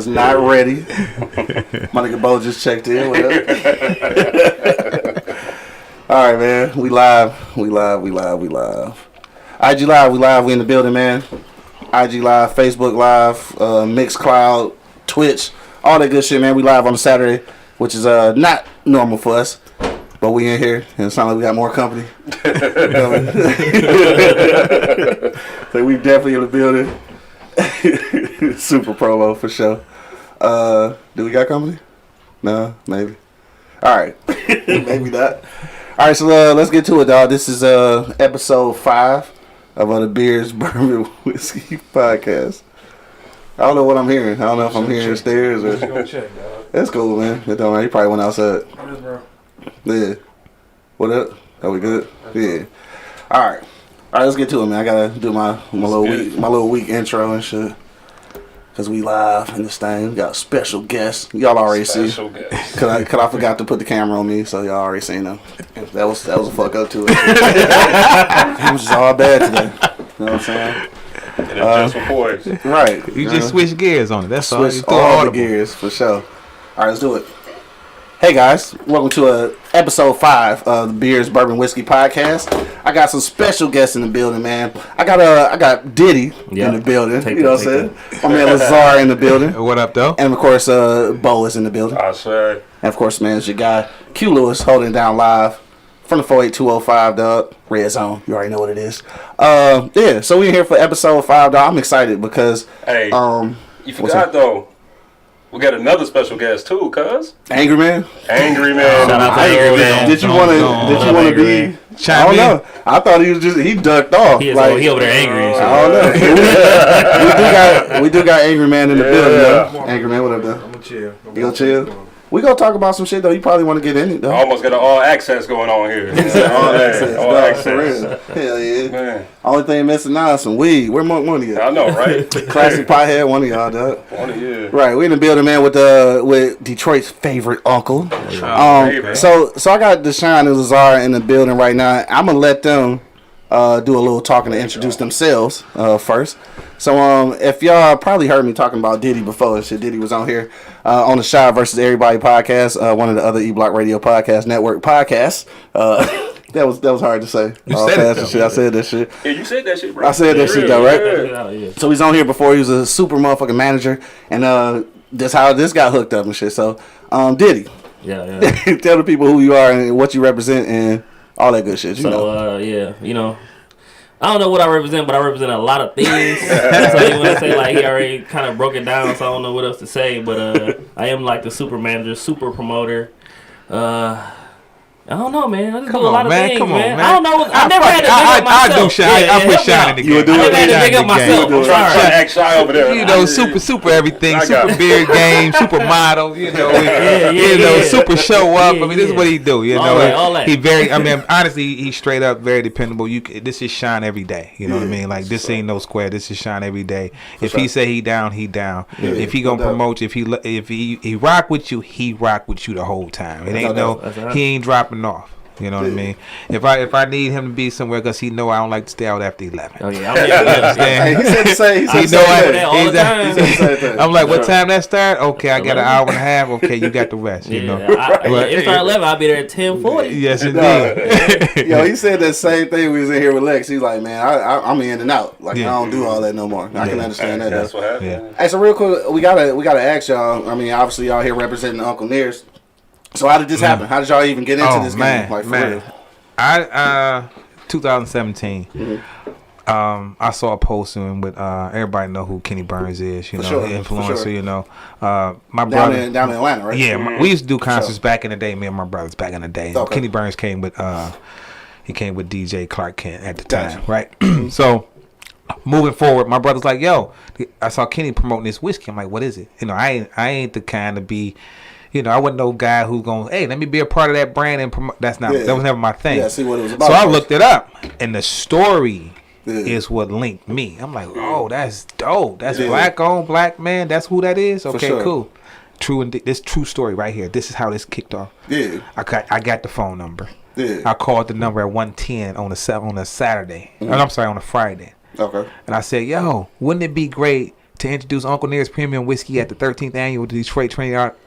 is not ready. My nigga Bo just checked in. What up? All right, man. We live. IG Live, we live. We in the building, man. IG Live, Facebook Live, Mixcloud, Twitch, all that good shit, man. We live on a Saturday, which is not normal for us. But we in here, and it sounds like we got more company. So we definitely in the building. Super promo for sure. Do we got company? No, maybe. All right, maybe not. All right, so let's get to it, dog. This is episode 5 of the Beers, Bourbon, Whiskey podcast. I don't know what I'm hearing. I don't know if I'm hearing stairs or. Just go check, dog. That's cool, man. It don't matter. He probably went outside. Yes, bro. Yeah. What up? Are we good? Yeah. All right. Let's get to it, man. I gotta do my little week intro and shit. Cause we live in this thing. We got a special guest. Y'all already see. Cause I forgot to put the camera on me, so y'all already seen them. That was a fuck up to it. It was just all bad today. You know what I'm saying? And just reports. Right. You just switch gears on it. That's all. Switch all the gears for sure. All right, let's do it. Hey guys, welcome to episode 5 of the Beers, Bourbon, Whiskey podcast. I got some special guests in the building, man. I got Diddy in the building. You know what I'm saying? My man Lazar in the building. What up, though? And of course, Bo is in the building. I swear. And of course, man, it's your guy Q Lewis holding down live from the 48205, dog. Red Zone. You already know what it is. Yeah. So we in here for episode 5, dog. I'm excited because hey, you forgot though. We got another special guest too, cuz. Angry Man. Angry Man. Shout out to Angry Man. Did you want to be? I don't know. I thought he was he ducked off. He over there angry and shit. I don't know. we do got Angry Man in the building, though. Angry Man, what up, though? I'm gonna chill. You gonna chill? We gonna talk about some shit though. You probably want to get in it though. I almost got an all access going on here. All access, all dog, access. for real. Hell yeah. Man. Only thing missing now is some weed. Where one of you? I know, right? Classic pothead, one of y'all, dog. One of you. Right, we in the building, man, with Detroit's favorite uncle. So I got Deshaun and Lazar in the building right now. I'm gonna let them do a little talking to introduce themselves first. So if y'all probably heard me talking about Diddy before, shit, Diddy was on here on the Shy versus Everybody podcast, one of the other E-Block Radio Podcast Network podcasts. That was hard to say. You said it, though. Shit. I said that shit. Yeah, you said that shit, bro. I said that shit though, right? Yeah. So he's on here before. He was a super motherfucking manager, and that's how this got hooked up and shit. So Diddy, Yeah. tell the people who you are and what you represent and all that good shit. You know. I don't know what I represent, but I represent a lot of things. So you want to say like he already kind of broke it down, so I don't know what else to say. But I am like the super manager, super promoter. I don't know, man. I just do a lot of things, man. I don't know. I never had to big up myself. I do Shy. I put Shy in the game. You would do it. I never had to big up myself. I'm Trying to sorry. act Shy over there. You know, super everything, super beard game, super model. You know, super show up. I mean, this is what he do. You know, all that. He very. I mean, honestly, he's straight up very dependable. This is Shine every day. You know what I mean? Like this ain't no square. This is Shine every day. If he say he down, he down. If he gonna promote you, if he rock with you, he rock with you the whole time. It ain't he ain't dropping off. You know what I mean? If I need him to be somewhere because he know I don't like to stay out after 11. Oh yeah, Hey, he said the same. He said I'm like, what time that start? Okay, I got an hour and a half. Okay, you got the rest. You know. It start 11. I'll be there at 10:40. Yes, indeed. Yo, he said that same thing. We was in here with Lex. He's like, man, I'm in and out. Like I don't do all that no more. I can understand that. That's what happened. Yeah. Hey, so real quick, we gotta ask y'all. I mean, obviously y'all here representing Uncle Nears. So how did this happen? How did y'all even get into this game? Like, for real? I 2017. I saw a posting with everybody know who Kenny Burns is. You know, influencer. Sure. You know, my brother down in Atlanta, right? Yeah, we used to do concerts back in the day. Me and my brothers back in the day. Okay. Kenny Burns came with DJ Clark Kent at the time, right? So moving forward, my brother's like, "Yo, I saw Kenny promoting this whiskey." I'm like, "What is it?" You know, I ain't the kind to be. You know, I wasn't no guy who's going, hey, let me be a part of that brand and promote. That was never my thing. Yeah, see what it was about. So I looked it up, and the story is what linked me. I'm like, oh, that's dope. That's black owned, black man. That's who that is. Okay, cool. This true story right here. This is how this kicked off. Yeah, I got the phone number. Yeah, I called the number at 1:10 on a Saturday. I'm sorry, on a Friday. Okay, and I said, yo, wouldn't it be great to introduce Uncle Near's Premium Whiskey at the 13th Annual Detroit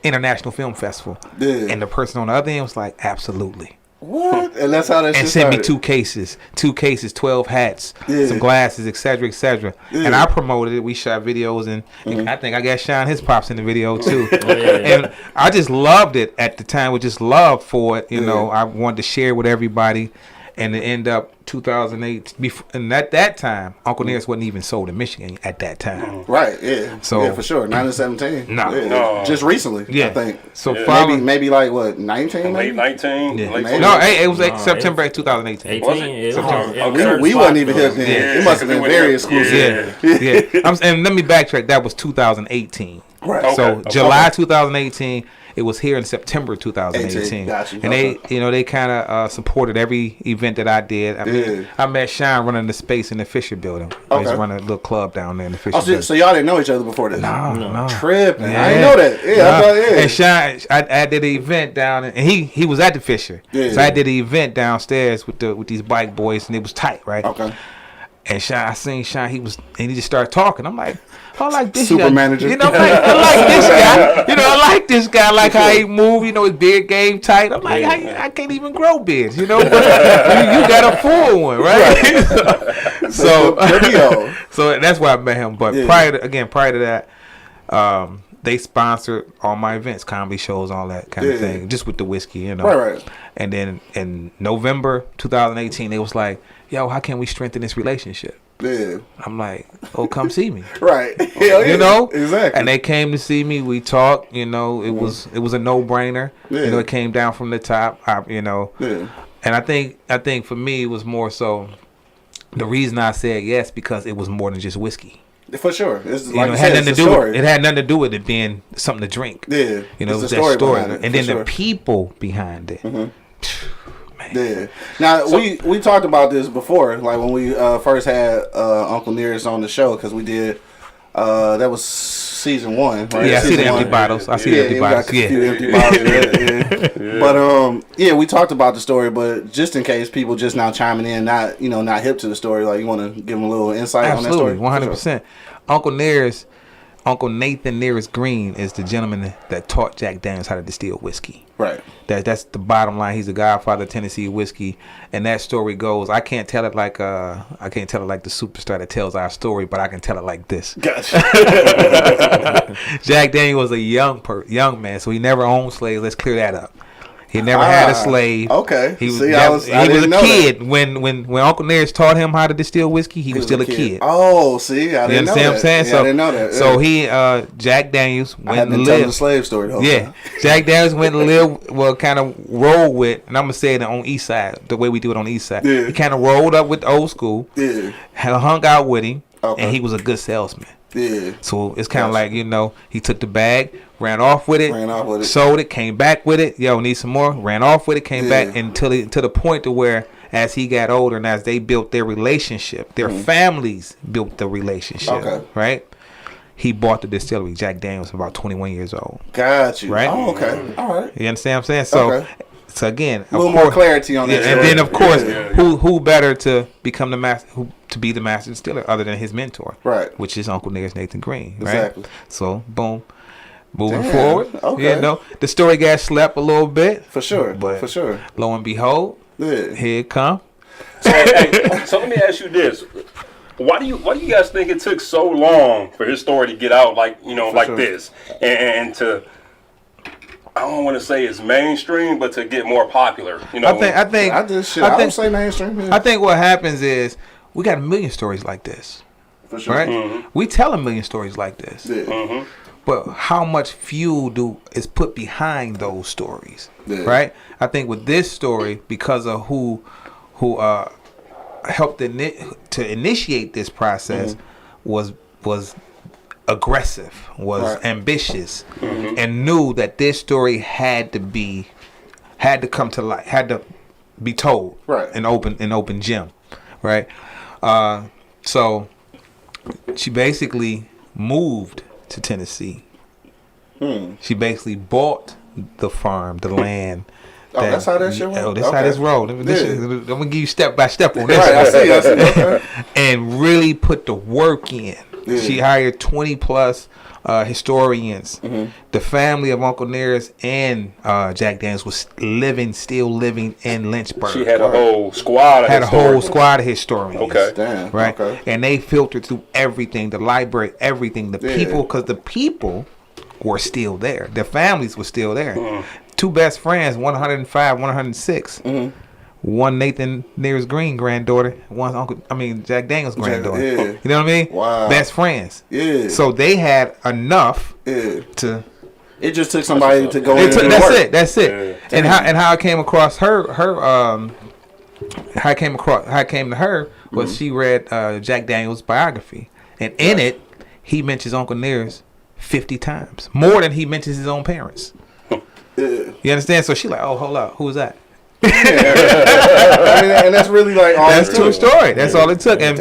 International Film Festival. Yeah. And the person on the other end was like, absolutely. What? And that's how that shit and sent me started. 2 cases, 12 hats, some glasses, etc., etc. And I promoted it. We shot videos, and I think I got Sean his pops in the video too. And I just loved it at the time. With just love for it, you know. I wanted to share with everybody, and it ended up 2008. And at that time, Uncle Near's wasn't even sold in Michigan at that time. Right. Yeah. So yeah, for sure. 917. No. Just recently. I think. So maybe like what 19? Late 19. Yeah. Late No, it was like September 2018. Was it? Okay. We wasn't even here then. It must have been very exclusive. Yeah. And let me backtrack. That was 2018. Right. So July 2018. It was here in September 2018. Gotcha. And they kind of supported every event that I did. I mean, I met Sean running the space in the Fisher Building. I was running a little club down there in the Fisher Building. So y'all didn't know each other before this? No. Tripping. I didn't know that. I thought, And Sean, I did an event down, and he was at the Fisher. So I did an event downstairs with these bike boys, and it was tight, right? Okay. And I seen Sean, he just started talking. I'm like, I like this super guy. manager. You know, I like this guy. You know, I like this guy. Like how he move. You know, his beard game tight. I'm like, I can't even grow beards. You know, but you got a full one, right? so that's why I met him. But prior to that, they sponsored all my events, comedy shows, all that kind of thing, just with the whiskey, you know. Right. And then in November 2018, they was like, "Yo, how can we strengthen this relationship?" Yeah. I'm like, "Oh, come see me." Right. You know, exactly. And they came to see me. We talked. You know, it was a no-brainer. Yeah. You know, it came down from the top. You know, Yeah. and I think for me it was more so the reason I said yes because it was more than just whiskey. For sure. It's You know, it had nothing to do with it. Had nothing to do with it being something to drink. Yeah. You know, it was the that story, behind it, and then for the people behind it. Man. Yeah. Now we talked about this before, like when we first had Uncle Nearest on the show, because we did that was season 1, right? Yeah, I see the Season empty 1. bottles. I see the empty bottles. Yeah, few empty bottles. But we talked about the story, but just in case people just now chiming in, not hip to the story, like you want to give them a little insight on that story. 100%. Uncle Nathan Nearest Green is the gentleman that taught Jack Daniels how to distill whiskey. Right. That's the bottom line. He's the godfather of Tennessee whiskey, and that story goes. I can't tell it like the superstar that tells our story, but I can tell it like this. Gotcha. Jack Daniels was a young man, so he never owned slaves. Let's clear that up. He never had a slave. Okay. He was I a didn't know kid that. when Uncle Nearest taught him how to distill whiskey. He was still a kid. Oh, see, I didn't know that. You understand what I'm saying? Yeah, I didn't know that. So he, Jack Daniels went and lived. The slave story though. Yeah, Jack Daniels went and lived. Well, kind of rolled with, and I'm gonna say it on East Side, the way we do it on East Side. Yeah. He kind of rolled up with the old school. Yeah. Hung out with him, Okay. and he was a good salesman. Yeah. So it's kind of like, you know, he took the bag, ran off with it, sold it, came back with it. Yo, need some more? Ran off with it, came back until to the point to where as he got older and as they built their relationship, their families built the relationship, right? He bought the distillery. Jack Daniels was about 21 years old. Got you. Right? Oh, okay. All right. You understand what I'm saying? So, so again, a little more clarity on that. And then, of course, who better to become the master, to be the master distiller other than his mentor, right? Which is Uncle Nearest Nathan Green, right? Exactly. So, boom, moving forward. Okay. You know, the story got slept a little bit, for sure. But for sure, lo and behold, here it come. So let me ask you this. Why do you guys think it took so long for his story to get out like this and to, I don't want to say it's mainstream, but to get more popular? You know, I would say mainstream. Yeah. I think what happens is we got a million stories like this. For sure. Right? Mm-hmm. We tell a million stories like this. Yeah. Mm-hmm. But how much fuel is put behind those stories? Yeah. Right? I think with this story, because of who helped to initiate this process, was aggressive, was ambitious, and knew that this story had to come to light, had to be told, right? An open gem, right? So she basically moved to Tennessee. She basically bought the farm, the land. That's how that shit went? Oh, that's how this rolled. I'm gonna give you step by step on this. Right, I see. Okay. And really put the work in. Yeah. She hired 20 plus historians. The family of Uncle Nearest and Jack Daniels was still living in Lynchburg. She had a whole squad of historians. Okay. Damn. Right? Okay. And they filtered through everything, the library, everything, the people, because the people were still there. Their families were still there. Two best friends, 105, 106. One Nathan Nearest Green granddaughter, one Jack Daniels granddaughter. Yeah. You know what I mean? Wow. Best friends. Yeah. So they had enough Yeah. to. It just took somebody to go in and do That's work. it. That's it. And how I came across how I came to her was she read Jack Daniels' biography, and in it he mentions Uncle Nearest 50 times, more than he mentions his own parents. You understand? So she like, oh, hold up, who's that? And that's really like all That's true story. That's all it took. And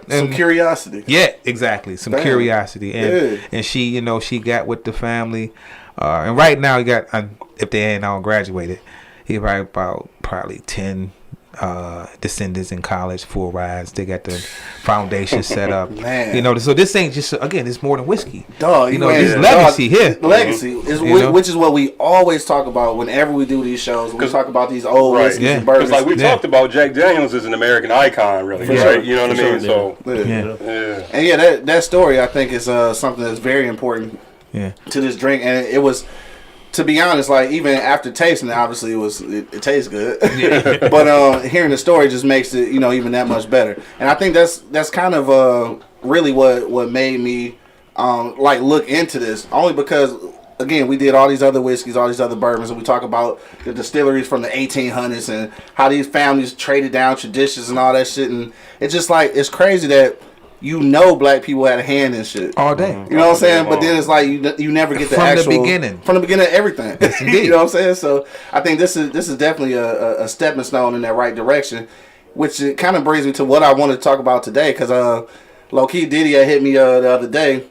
some curiosity. Yeah, exactly. Some curiosity. And she, she got with the family. And right now, he got, if they ain't all graduated, he probably 10 descendants in college, full rides. They got the foundation set up. Man. So this ain't just, again, it's more than whiskey. Dog, this legacy here. Legacy is which is what we always talk about whenever we do these shows. We talk about these old whiskeys and bourbons. Because we talked about Jack Daniels as an American icon, really, right? Sure. You know what I mean? So and that story I think is something that's very important to this drink, and it was. To be honest, like even after tasting it, obviously it tastes good. But hearing the story just makes it even that much better. And I think that's kind of really what made me like look into this, only because again we did all these other whiskeys, all these other bourbons, and we talk about the distilleries from the 1800s and how these families traded down traditions and all that shit. And it's just like it's crazy that. Black people had a hand in shit all day. You know what I'm saying? But then it's like you never get from the beginning of everything. Yes, indeed. You know what I'm saying? So I think this is definitely a stepping stone in that right direction, which it kind of brings me to what I want to talk about today. Because low key Diddy had hit me the other day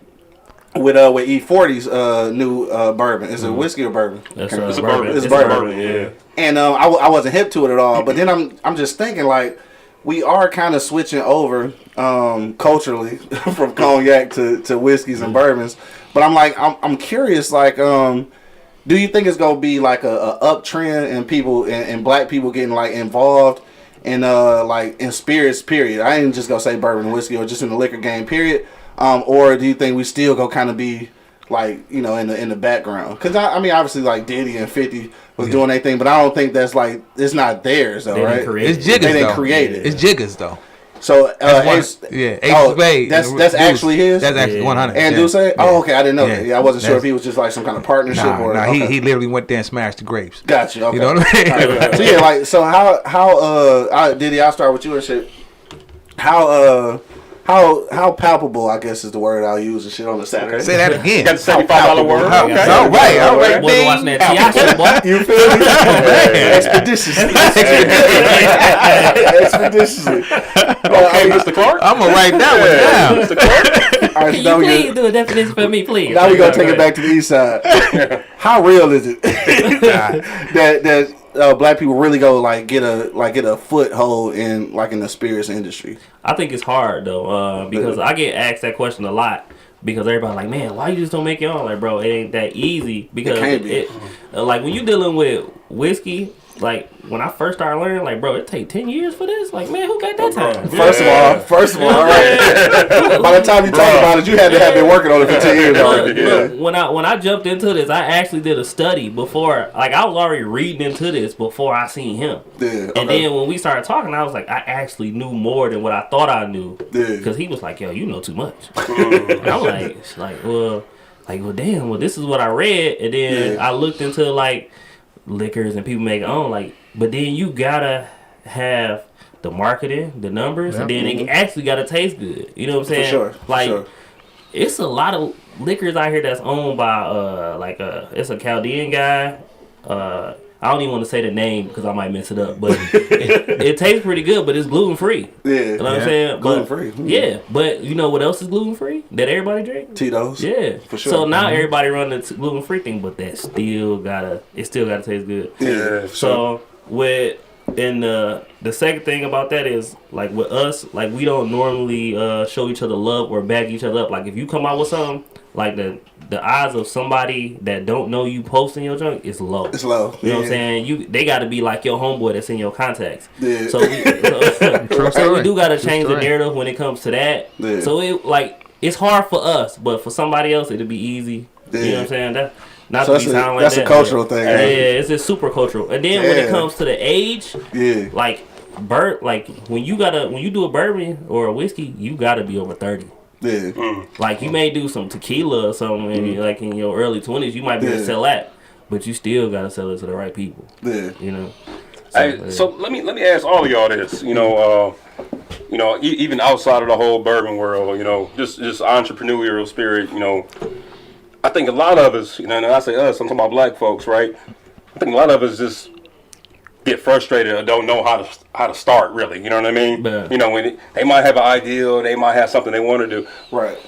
with E40's new bourbon. Is it whiskey or bourbon? It's a bourbon. It's bourbon. Yeah. And I wasn't hip to it at all. But then I'm just thinking like. We are kind of switching over culturally from cognac to whiskeys and bourbons, but I'm curious. Like, do you think it's gonna be like a uptrend in people and black people getting like involved in like in spirits? Period. I ain't just gonna say bourbon and whiskey or just in the liquor game. Period. Or do you think we still go kind of be like in the background? Because I mean obviously like Diddy and 50 was doing their thing, but I don't think that's like it's not theirs though, right? It's Jiggers they didn't create it. It's Jiggers though. So Ace Spade. That's actually his. That's actually 100. And Duce? Oh, okay. I didn't know that. Yeah, I wasn't sure if he was just like some kind of partnership or. Nah, he literally went there and smashed the grapes. Gotcha. Okay. You know what I mean? Right. So yeah, like how Diddy? I'll start with you and shit. How palpable, I guess is the word I'll use and shit on the Saturday. Say that again. You got the $75 word. Okay. All right. Wasn't watching that T.I. shit, boy. You feel me? Expeditiously. Expeditiously. Okay, Mr. Clark. I'm going to write that one down. Mr. Clark. All right, Can so you please do a definition for me, please? now we're going to take it back to the east side. How real is it that black people really go get a foothold in the spirits industry? I think it's hard though, because I get asked that question a lot. Because everybody like, man, why you just don't make your own? Like, bro, it ain't that easy. Because it like when you dealing with whiskey, like when I first started learning, like, bro, it take 10 years for this. Like, man, who got that time? First of all, right. By the time you talk about it, you had to have been working on it for 10 years already. Look, when I jumped into this, I actually did a study before. Like, I was already reading into this before I seen him. Yeah, okay. And then when we started talking, I was like, I actually knew more than what I thought I knew. Yeah. Because he was like, yo, you know too much. And I'm like, well, damn, well, this is what I read. And then I looked into like liquors and people make own, like, but then you gotta have the marketing, the numbers, and then it actually gotta taste good. You know what I'm saying? For sure. It's a lot of liquors out here that's owned by it's a Chaldean guy. I don't even want to say the name because I might mess it up, but it tastes pretty good, but it's gluten free. Yeah, you know what I'm saying? Gluten free. Yeah, but you know what else is gluten free that everybody drink? Tito's. Yeah, for sure. So now everybody run the gluten free thing, but it still gotta taste good. Yeah. So with And the second thing about that is, like, with us, like, we don't normally show each other love or back each other up. Like, if you come out with something, like, the odds of somebody that don't know you posting your junk is low. It's low. You know what I'm saying? They got to be like your homeboy that's in your contacts. Yeah. So we do got to change the narrative when it comes to that. Yeah. So it's hard for us, but for somebody else it'll be easy. Yeah. You know what I'm saying? That's a cultural thing. Yeah, it's just super cultural. And then when it comes to the age, like when you do a bourbon or a whiskey, you gotta be over 30. Yeah. Like you may do some tequila or something, maybe like in your early 20s, you might be able to sell that, but you still gotta sell it to the right people. Yeah. You know. So let me ask all of y'all this. You know, even outside of the whole bourbon world, just entrepreneurial spirit, I think a lot of us, and I say us, I'm talking about black folks, right? I think a lot of us just get frustrated or don't know how to start, really. You know what I mean? Yeah. When they might have an ideal, they might have something they want to do. Right.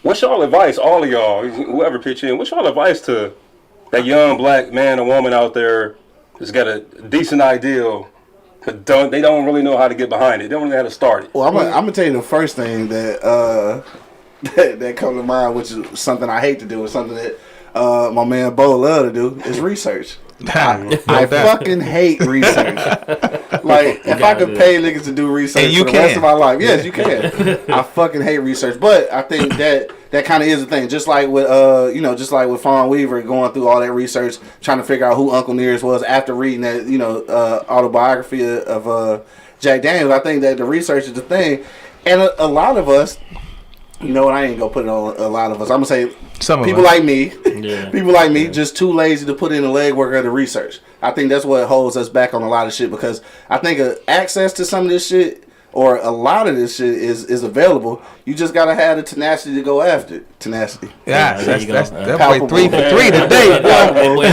What's y'all advice, all of y'all, whoever pitch in, what's y'all advice to that young black man or woman out there that's got a decent ideal, but they don't really know how to get behind it. They don't really know how to start it. Well, I'm gonna tell you the first thing that that comes to mind, which is something I hate to do, is something that my man Bo love to do, is research. I fucking hate research. Like, if I could pay niggas to do research for the rest of my life, yes, you can. I fucking hate research, but I think that kind of is the thing. Just like with just like with Fawn Weaver going through all that research, trying to figure out who Uncle Nearest was after reading that autobiography of Jack Daniels. I think that the research is the thing, and a lot of us. You know what? I ain't gonna put it on a lot of us. I'm gonna say people like me, people like me, just too lazy to put in the legwork of the research. I think that's what holds us back on a lot of shit, because I think access to some of this shit, or a lot of this shit, is available. You just gotta have the tenacity to go after it. Tenacity. Yeah, that's boy 3 for 3 today. Boy,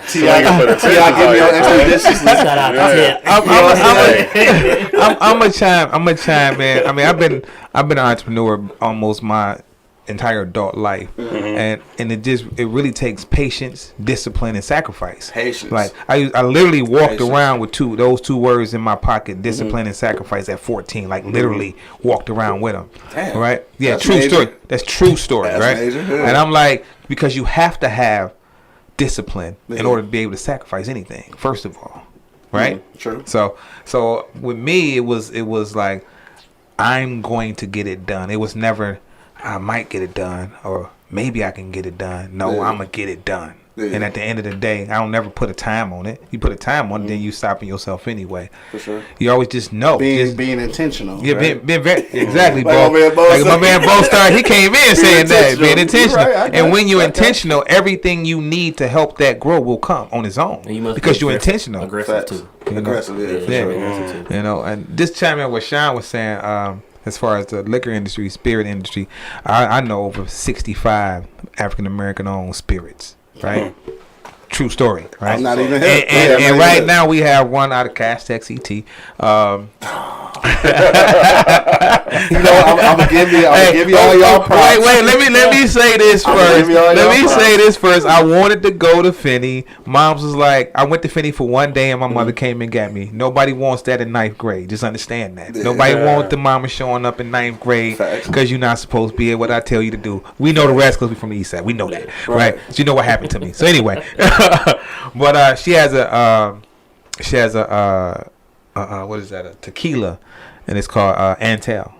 T.I. give me your expeditions. I'm a chime, man. I mean, I've been an entrepreneur almost my entire adult life, and it really takes patience, discipline, and sacrifice. Patience. Like I literally walked around with those two words in my pocket, discipline and sacrifice, at 14. Like literally walked around with them. Damn. Right? Yeah, that's true major. Story. That's true story. That's right? Major. Yeah. And I'm like, because you have to have discipline in order to be able to sacrifice anything. First of all, right? True. So with me, it was like, I'm going to get it done. It was never, I might get it done, or maybe I can get it done. No, I'm going to get it done. Yeah. And at the end of the day, I don't never put a time on it. You put a time on it, then you stopping yourself anyway. For sure. You always just know. Being intentional. Yeah, right? being very, exactly, Bo. Like my man Bo started, he came in saying that. Being intentional. Right, and when you're intentional, everything you need to help that grow will come on its own. Because you're intentional. Aggressive, too. Aggressive, You know, and just chiming in what Sean was saying, as far as the liquor industry, spirit industry, I know over 65 African American owned spirits. Right, true story. Right, I'm not even here. And right now we have one out of Castex ET. I'm gonna give you all y'all props. Wait. Let me say this first. Say this first. I wanted to go to Finney. Mom's was like, I went to Finney for one day, and my mother came and got me. Nobody wants that in 9th grade. Just understand that. Nobody wants the mama showing up in 9th grade because you're not supposed to be at what I tell you to do. We know the rest because we're from the East Side. We know that, right? So you know what happened to me. So anyway, but she has a what is that? A tequila, and it's called Antel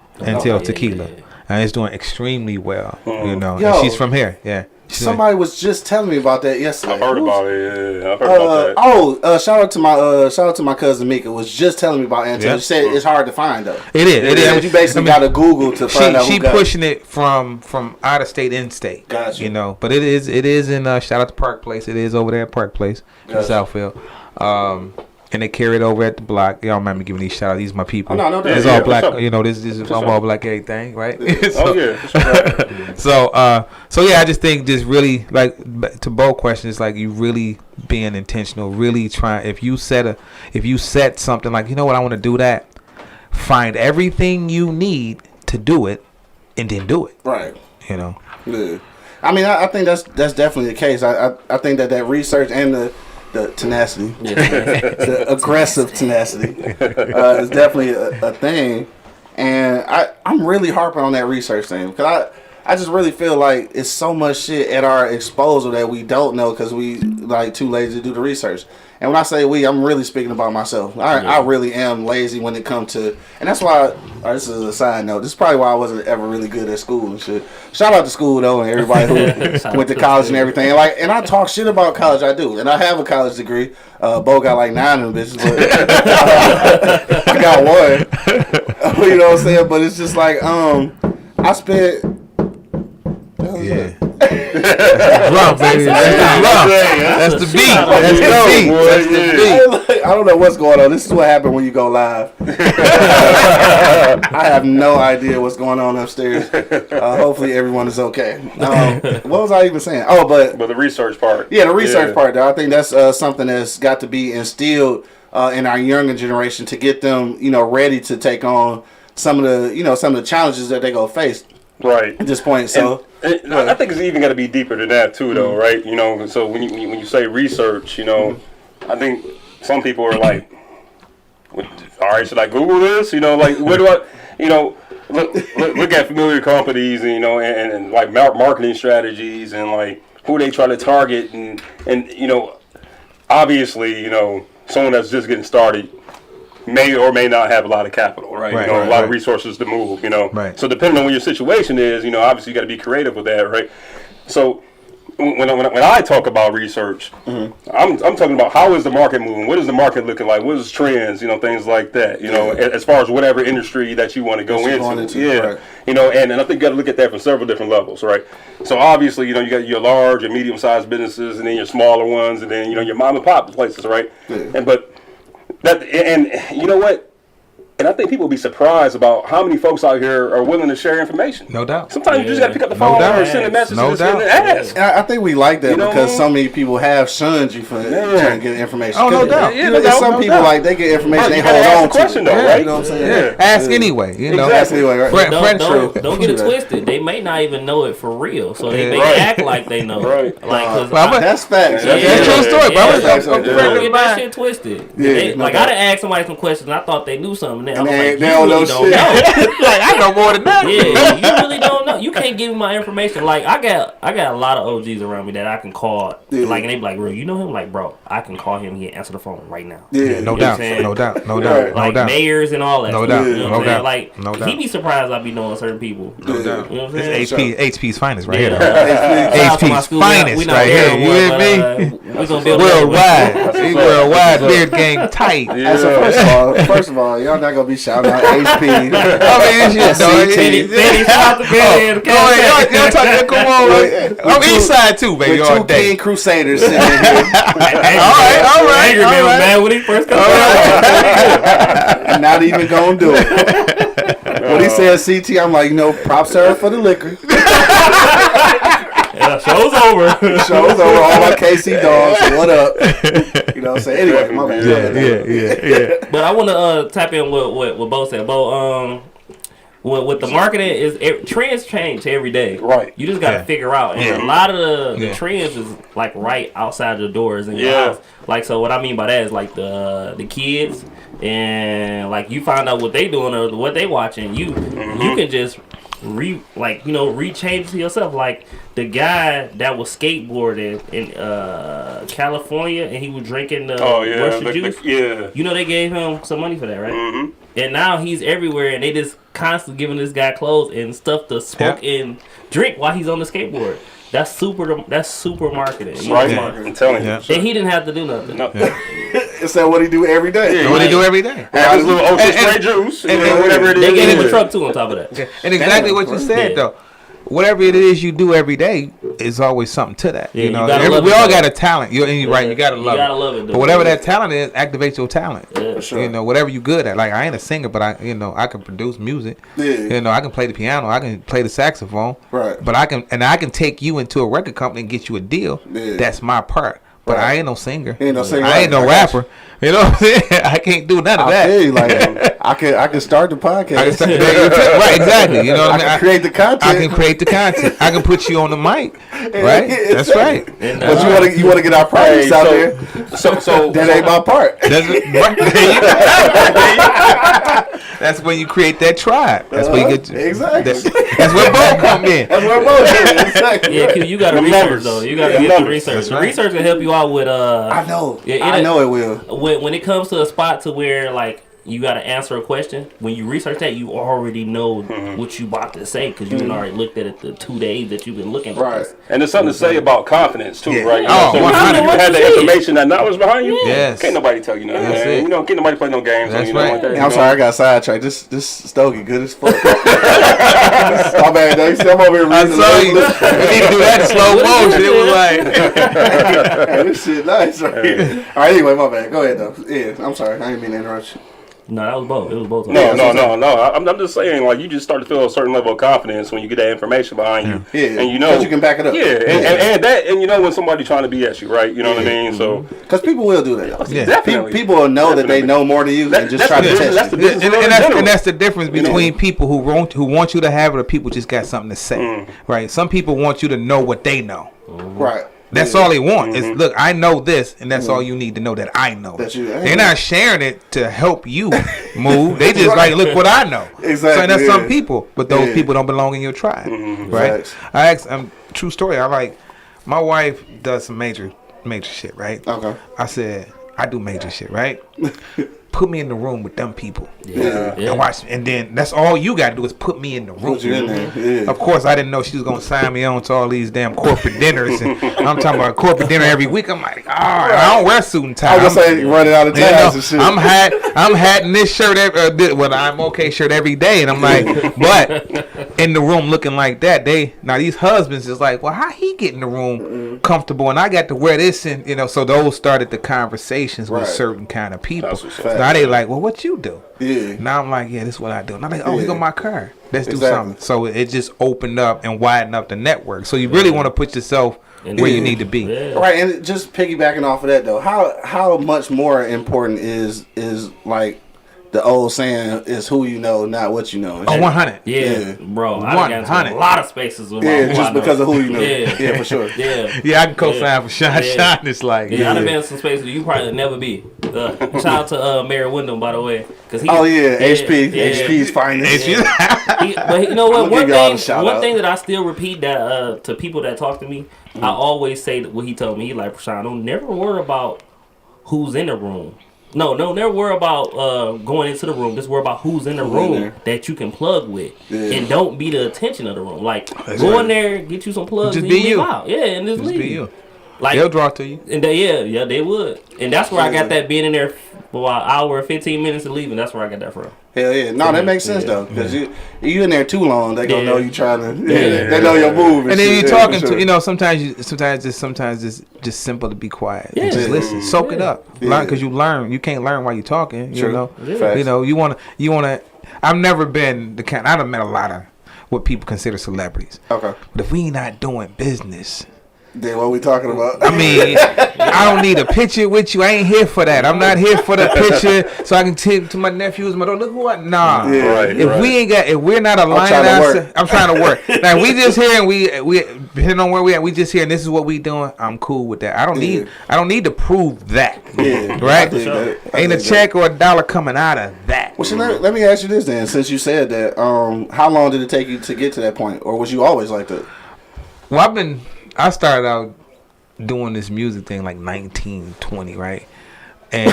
Tequila, and it's doing extremely well. You know, and she's from here. Yeah. Somebody was just telling me about that yesterday. I heard about it. Yeah, I heard about that. Shout out to my cousin Mika. Was just telling me about Antel. She said it's hard to find though. It is. You basically got to Google to find out. She pushing it from out of state, in state. Gotcha. You know, but it is in shout out to Park Place. It is over there at Park Place in Southfield. And they carry it over at the block. Y'all remember giving these shout outs. These are my people. No, it's all black. Sure. You know, this is all black everything, right? So yeah, I just think just really, like, to both questions, like, you really being intentional, really trying. If you set something like, you know what, I want to do that, find everything you need to do it, and then do it. Right. You know. Yeah. I mean, I think that's definitely the case. I think that research and the the tenacity, the aggressive tenacity, is definitely a thing. And I'm really harping on that research thing because I just really feel like it's so much shit at our disposal that we don't know because we like too lazy to do the research. And when I say we, I'm really speaking about myself. I really am lazy when it comes to, and that's why. This is a side note. This is probably why I wasn't ever really good at school and shit. Shout out to school though, and everybody who went to college and everything. And I talk shit about college. I do, and I have a college degree. Bo got like 9 of them bitches, but I got one. You know what I'm saying? But it's just like I spent. Yeah. Drum, baby. That's the beat. That's the beat. I don't know what's going on. This is what happened when you go live. I have no idea what's going on upstairs. Hopefully everyone is okay. What was I even saying? Oh, but the research part. Yeah, the research part. Though. I think that's something that's got to be instilled in our younger generation to get them, ready to take on some of the challenges that they go face. Right. At this point, so and I think it's even got to be deeper than that too, though, right? So when you say research, I think some people are like, all right, should I Google this? Like where do I, look at familiar companies, and like marketing strategies and like who they try to target and obviously, someone that's just getting started may or may not have a lot of capital, right? A lot of resources to move, Right. So depending on what your situation is, obviously you got to be creative with that, right? So when I talk about research, I'm talking about how is the market moving? What is the market looking like? What is trends? Things like that. As far as whatever industry that you want to go into. Yeah. Right. And I think you got to look at that from several different levels, right? So obviously, you got your large and medium-sized businesses, and then your smaller ones, and then your mom and pop places, right? Yeah. And you know what? And I think people will be surprised about how many folks out here are willing to share information. No doubt. Sometimes you just got to pick up the phone or send a message and ask. I think we like that because so many people have shunned you for trying to get information. Oh, no doubt. Some people like they get information, they hold on to question though, right? right? You know what I'm saying? Ask anyway. Ask anyway, right? Don't get it twisted. They may not even know it for real, so they act like they know. Right. Like, that's facts. That's true story, bro. Don't get that shit twisted. Like I done asked somebody some questions, and I thought they knew something. And they don't know shit. Like I know more than that. Yeah, you really don't know. You can't give me my information. Like I got a lot of OGs around me that I can call. Like and they be like, "Bro, you know him?" Like, bro, I can call him. He answer the phone right now. Yeah, no doubt. Like mayors and all that. No doubt. No doubt. Like doubt. he be surprised I be knowing certain people. No doubt. You know what I'm saying? HP's finest right here. HP's finest right here. You hear me? We gonna build worldwide. Worldwide beard game tight. Yeah. So first of all, y'all not gonna be shouting out HP. I mean, shit, y'all talking? Come on, I'm East Side too, baby. With all two day. King Crusaders sitting in here. all right. Angry man, man, when he first come I'm not even gonna do it. When he said CT, I'm like, props to her for the liquor. Yeah, show's over. Show's over. All my KC dogs. What up? You know what I'm saying? Anyway, my bad. Yeah. But I want to tap in with what Bo said. Bo, with the marketing trends change every day. Right. You just got to figure out, and a lot of the trends is like right outside your doors in your house. Like, so what I mean by that is like the kids, and like you find out what they doing or what they watching. You can just rechange to yourself. Like the guy that was skateboarding in California and he was drinking Russian juice. They gave him some money for that, right? Mm-hmm. And now he's everywhere, and they just constantly giving this guy clothes and stuff to smoke and drink while he's on the skateboard. That's super marketing. Right, I'm telling you. And he didn't have to do nothing. No. It's that what he do every day. Yeah, what he do every day. Have his little ocean spray juice, and whatever it is. They gave him a truck too on top of that. Yeah. And exactly what you said though. Whatever it is you do every day is always something to that. Yeah, we all got a talent. You're right. You gotta love it. Though. But whatever that talent is, activate your talent. Yeah, sure. Whatever you good at. Like I ain't a singer, but I can produce music. Yeah. I can play the piano. I can play the saxophone. Right. But I can take you into a record company and get you a deal. Yeah. That's my part. but I ain't no singer. Ain't no singer. I ain't no rapper. You know what I'm saying? I can't do none of that. Feel you, like, I can start the podcast. Right, exactly. You know what I mean? I can create the content. I can create the content. I can put you on the mic. Right? That's right. And, but you want to get our projects out there. So that ain't my part. That's when you create that tribe. That's where you get exactly. That's where Bo come in. That's where Bo is. Exactly. Yeah, you got to research though. You got to get the research. Right. Research can help you out with. I know. I know it will. When it comes to a spot to where like you got to answer a question, when you research that, you already know what you about to say because you already looked at it the 2 days that you've been looking at this. And there's something to say about confidence too, right? You Oh, so if you had the information, that knowledge behind you, yes. Can't nobody tell you nothing, man. You know, can't nobody play no games. That's you know, right. like that, I'm sorry, I got sidetracked. This Stogie good as fuck. My bad, though. I'm over here reading. I saw you. We need to do that in slow motion. It was like this shit nice right here. All right, anyway, my bad. Go ahead, though. Yeah, I'm sorry. I didn't mean to interrupt you. No, that was both. It was both. No. I'm just saying, like, you just start to feel a certain level of confidence when you get that information behind you, and you know you can back it up. And you know when somebody trying to be at you, right? You know what I mean? So because people will do that. Definitely, people will know that they know more than you and just try to test you. and that's the difference between people who want you to have it or people just got something to say, right? Some people want you to know what they know, right? That's all they want. Is look, I know this, and that's all you need to know that I know. They're not sharing it to help you move. They just like, look what I know. Exactly. So that's some people, but those people don't belong in your tribe, right? Exactly. I asked, true story. I like, my wife does some major shit, right? Okay. I said, I do major shit, right? Put me in the room with them people. Yeah. And then that's all you gotta do is put me in the room. Put you in there. Yeah. Of course, I didn't know she was gonna sign me on to all these damn corporate dinners, and I'm talking about a corporate dinner every week. I'm like, I don't wear suit and tie. I was gonna say running out of ties and shit. I'm hatting this shirt I'm okay shirt every day, and I'm like, but in the room looking like that, these husbands is like, well, how he get in the room comfortable, and I got to wear this, and so those started the conversations with certain kind of people. Now they like, well, what you do? Yeah. Now I'm like, yeah, this is what I do. And I'm like, oh, here go my car. Let's do something. So it just opened up and widened up the network. So you really want to put yourself where you need to be. Right, and just piggybacking off of that though, how much more important is like the old saying is who you know, not what you know. Oh, 100. Yeah, bro. I got into a lot of spaces with just because of who you know. Yeah, for sure. Yeah, I can co-sign for Sean. Sean is like, I done been in some spaces you probably never be. Shout out to Mary Wyndham, by the way. HP's finest. But you know what? One thing that I still repeat that to people that talk to me, I always say what he told me. He like, Prashant, don't never worry about who's in the room. No, never worry about going into the room. Just worry about who's in the room that you can plug with, and don't be the attention of the room. Like go in there, get you some plugs, just and be leave you. Out. Yeah, and just leave. Be you. Like they'll draw to you. And they would. And that's where I got that being in there for an hour, 15 minutes and leaving. That's where I got that from. Hell yeah. No, that makes sense though. Because you in there too long, they gonna know you trying to. They know your move. And then you're talking to, sometimes it's just simple to be quiet. Yeah. Just listen, soak it up. Learn, because you learn. You can't learn while you're talking. You know. Yeah. You wanna. I've never been the kind. I've met a lot of what people consider celebrities. Okay. But if we not doing business. Then what we talking about? I mean, I don't need a picture with you. I ain't here for that. I'm not here for the picture so I can tell to my nephews, my daughter, look who I. Nah. If we're not aligned, I'm trying to work. Now we just here and we depending on where we at, we just here and this is what we doing. I'm cool with that. I don't need to prove that. Yeah. Right? Ain't a check or a dollar coming out of that. Well, so let me ask you this then. Since you said that, how long did it take you to get to that point, or was you always like that? Well, I started out doing this music thing like 19, 20, right? And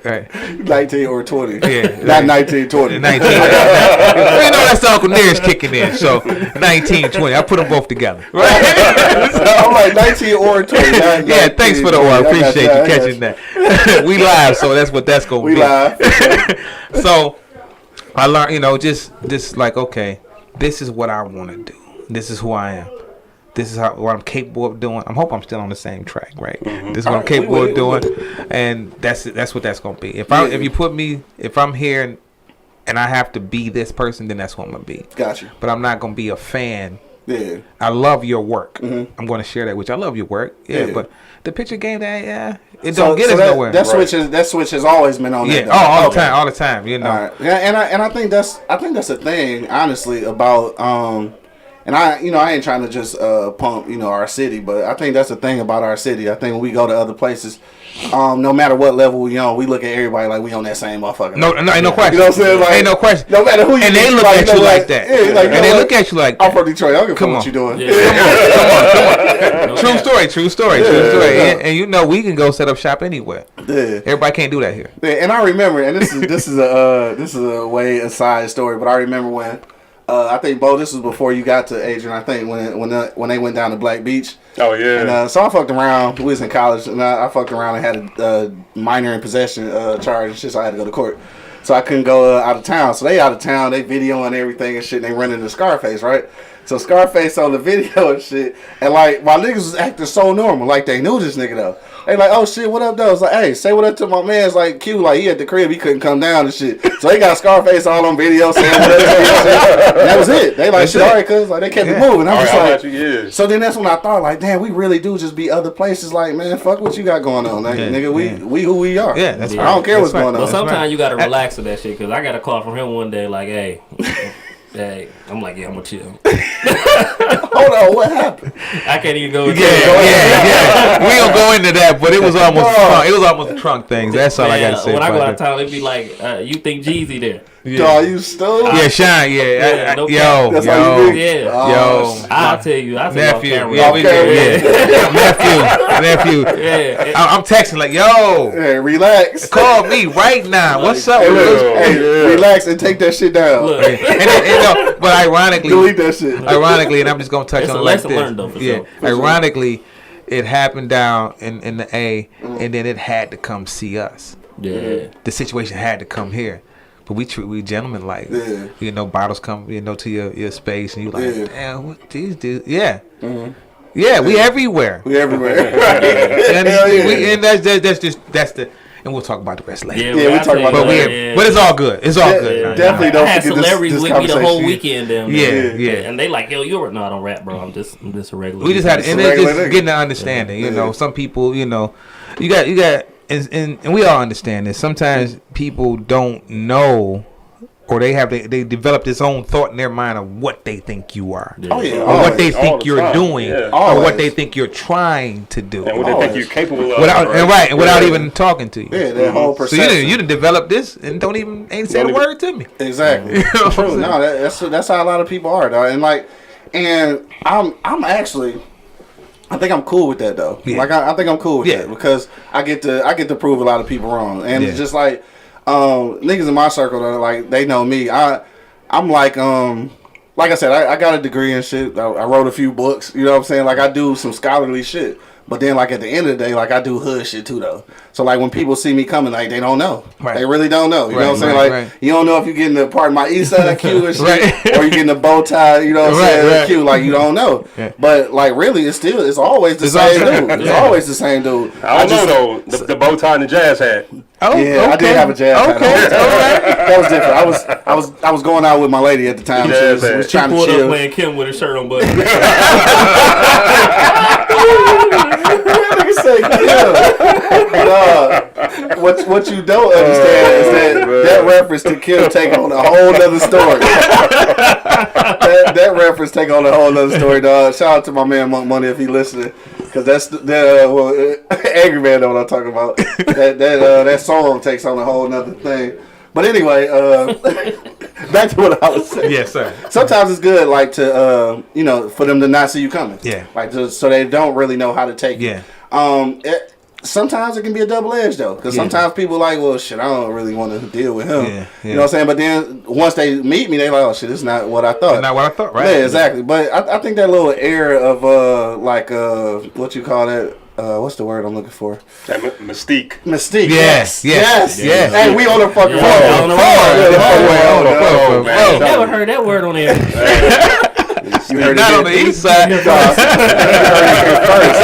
right. 19 or 20. Yeah. Not 19, 20. 19. You know that's Uncle Nearest kicking in. So 19, 20. I put them both together. Right? So I'm like 19 or 20. Yeah, thanks for the or. I appreciate you catching that. We live, so that's what that's going to be. We live. So I learned, just like, okay, this is what I want to do. This is who I am. This is what I'm capable of doing. I hope I'm still on the same track, right? This is what I'm capable of doing, and that's what that's gonna be. If I'm here and I have to be this person, then that's what I'm gonna be. Gotcha. But I'm not gonna be a fan Yeah. I love your work. I'm going to share that with you. I love your work. Yeah, but the picture game, it don't get us nowhere. That switch has always been on. Yeah, all the time. You know. All right. Yeah, and I think that's a thing, honestly, about and I ain't trying to just pump our city, but I think that's the thing about our city. I think when we go to other places, no matter what level we on, we look at everybody like we on that same motherfucker. No, ain't no question. You know what I'm saying? Like, ain't no question. No matter who you and they look at you like that. Yeah, like, and they look at you like that. I'm from Detroit. I don't give a fuck what you doing. Yeah. Come on. True story. And we can go set up shop anywhere. Yeah. Everybody can't do that here. Yeah, and I remember, and this is a way aside story, but I remember when. I think, Bo, this was before you got to Adrian. I think when they went down to Black Beach. Oh yeah. And so I fucked around. We was in college, and I fucked around and had a minor in possession charge and shit. So I had to go to court. So I couldn't go out of town. So they out of town. They videoing everything and shit. And they running to Scarface, right? So Scarface on the video and shit. And like my niggas was acting so normal, like they knew this nigga though. They like, oh shit, what up though? It's like, hey, say what up to my man's like Q, like he at the crib, he couldn't come down and shit. So they got Scarface all on video saying what up to me and shit. And that was it. They like, shit, alright, cuz like they kept it moving. I'm just like, so then that's when I thought like, damn, we really do just be other places. Like, man, fuck what you got going on, like, nigga. We who we are. Yeah, that's right. I don't care what's going on. But sometimes you gotta relax with that shit, cause I got a call from him one day like, hey. Hey, I'm like, yeah, I'm gonna chill. Hold on, what happened? I can't even go. Yeah. We don't go into that, but it was almost trunk things. That's all I gotta say. When I go out of town, it'd be like, you think Jeezy there? Yeah. Dog, you stole? Yeah, Shine. Yeah, no yo, that's how you do. I'll tell you, nephew. Nephew. Yeah, I'm texting like, yo, hey, relax. Call me right now. What's up? Hey, relax and take that shit down. Look. But ironically, delete that shit. Ironically, and I'm just gonna touch it's on a it like lesson this. learned though. Ironically, it happened down in the A, and then it had to come see us. Yeah, the situation had to come here. But we gentlemen like, bottles come, to your space, and you like, damn, what these dudes? Yeah. Mm-hmm. Yeah, we everywhere. We everywhere. and that's the. And we'll talk about the rest later. Yeah, we'll talk about that. But it's all good. It's all good. Definitely don't forget this. I had celebrities with me the whole weekend. Yeah. And they like, yo, no, I don't rap, bro. I'm just a regular. We just had, and it's just getting the understanding. Some people, you got. And we all understand this. Sometimes people don't know, or they develop this own thought in their mind of what they think you are, or what they think you're doing, or what they think you're trying to do, and what they think you're capable of, without even talking to you. Yeah, that whole perception. So you done develop this and ain't said a word to me. Exactly. True. No, that's how a lot of people are, dog. And I'm actually. I think I'm cool with that though. Yeah. Like I think I'm cool with that because I get to prove a lot of people wrong, and it's just like niggas in my circle that like they know me. I'm like I said, I got a degree and shit. I wrote a few books. You know what I'm saying? Like I do some scholarly shit. But then, like, at the end of the day, like, I do hood shit, too, though. So, like, when people see me coming, like, they don't know. Right. They really don't know. You know what I'm saying? Like, you don't know if you're getting the part of my east side Q and shit, or you're getting the bow tie, you know what I'm saying, Q. Like, you don't know. Yeah. But, like, really, it's always the same dude. It's always the same dude. I don't know, though. The bow tie and the jazz hat. Oh, yeah, okay. I did have a jazz hat. That was different. I was going out with my lady at the time. She was trying to chill. She pulled up playing Kim with her shirt on button. What you don't understand is that reference to Kim take on a whole nother story. that reference take on a whole nother story, dog. Shout out to my man Monk Money if he listening, because that's Angry Man know what I'm talking about. That song takes on a whole nother thing. But anyway, back to what I was saying. Yes, sir. Sometimes it's good, like, to, for them to not see you coming. Yeah. Like, so they don't really know how to take it. Sometimes it can be a double edge, though. Because sometimes people like, well, shit, I don't really want to deal with him. Yeah. You know what I'm saying? But then once they meet me, they like, oh, shit, this is not what I thought. Not what I thought, right? Yeah, exactly. But I think that little air of, what you call that? What's the word I'm looking for? That mystique. Mystique. Yes. Hey, we on the fucking road. I never heard that word on there. You heard not on the east side. You heard it here first.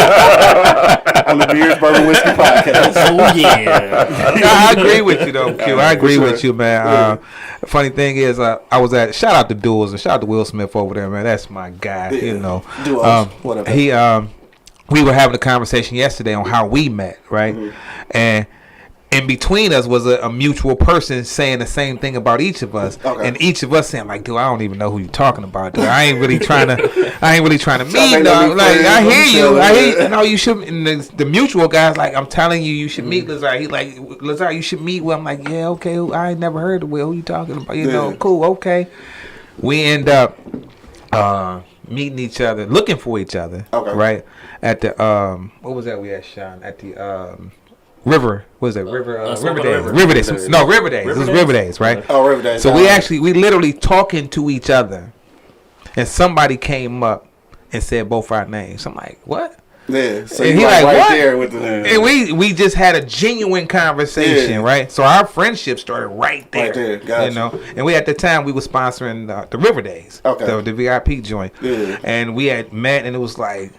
On the Beers, Bourbon, Whiskey podcast. Oh yeah. I agree with you though, Q. I agree with you, man. Funny thing is, I was at shout out to Duels and shout out to Will Smith over there, man. That's my guy. Yeah. You know, Duels, whatever. He we were having a conversation yesterday on how we met, right? And in between us was a mutual person saying the same thing about each of us, and each of us saying like, "Dude, I don't even know who you're talking about. Dude. I ain't really trying to meet. Dog. Like, I hear you. No, you should." And the mutual guy's like, "I'm telling you, you should meet Lazar." He like, "Lazar, you should meet Will." I'm like, "Yeah, okay. I ain't never heard of Will. Who you talking about? You know, cool, okay." We end up meeting each other, looking for each other, right? At the what was that we had, Sean? At the River, what was that? River Days. No, River Days. It was River Days, right? Oh, River Days. So we literally talking to each other, and somebody came up and said both our names. I'm like, what? Yeah. So and he like right what? there with the. And we just had a genuine conversation, right? So our friendship started right there. Right there, gotcha. You know, and we at the time we were sponsoring the River Days, the VIP joint, and we had met, and it was like.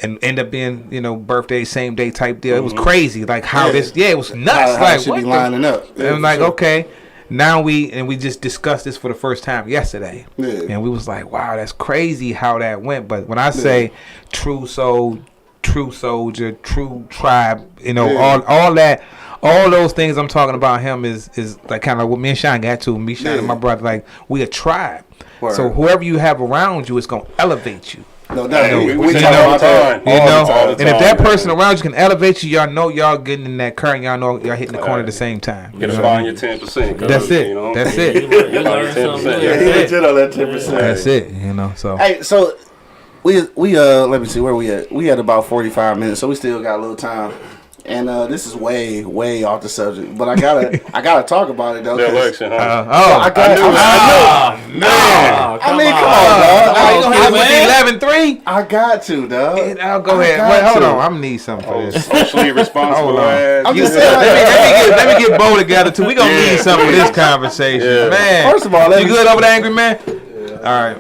And end up being, you know, birthday, same day type deal. It was crazy, like how this, it was nuts. How like should what be lining up. And I'm like, okay, now we just discussed this for the first time yesterday, and we was like, wow, that's crazy how that went. But when I say true soul, true soldier, true tribe, you know, all that. All those things I'm talking about him is like kind of what me and Sean got to. Me, Sean, and my brother, like we a tribe. Word. So whoever you have around you is gonna elevate you. No, we talk all the time. You know, and if that person around you can elevate you, y'all know y'all getting in that car and y'all know y'all hitting the corner at the same time. You gotta find your 10%. That's it. You know? That's it. You learn something. Yeah, he legit on that 10%. That's it. You know. So hey, so we let me see where we at. We had about 45 minutes, so we still got a little time. And this is way off the subject, but I gotta talk about it though. The election, huh? I mean, come on, dog. I 11-3. I got to, dog. I'll go ahead. Wait, hold on. I'm gonna need something for this. Socially responsible. I'm just saying. Let me get Bo together too. We gonna need something for this conversation, man. First of all, you good over there, angry man? All right.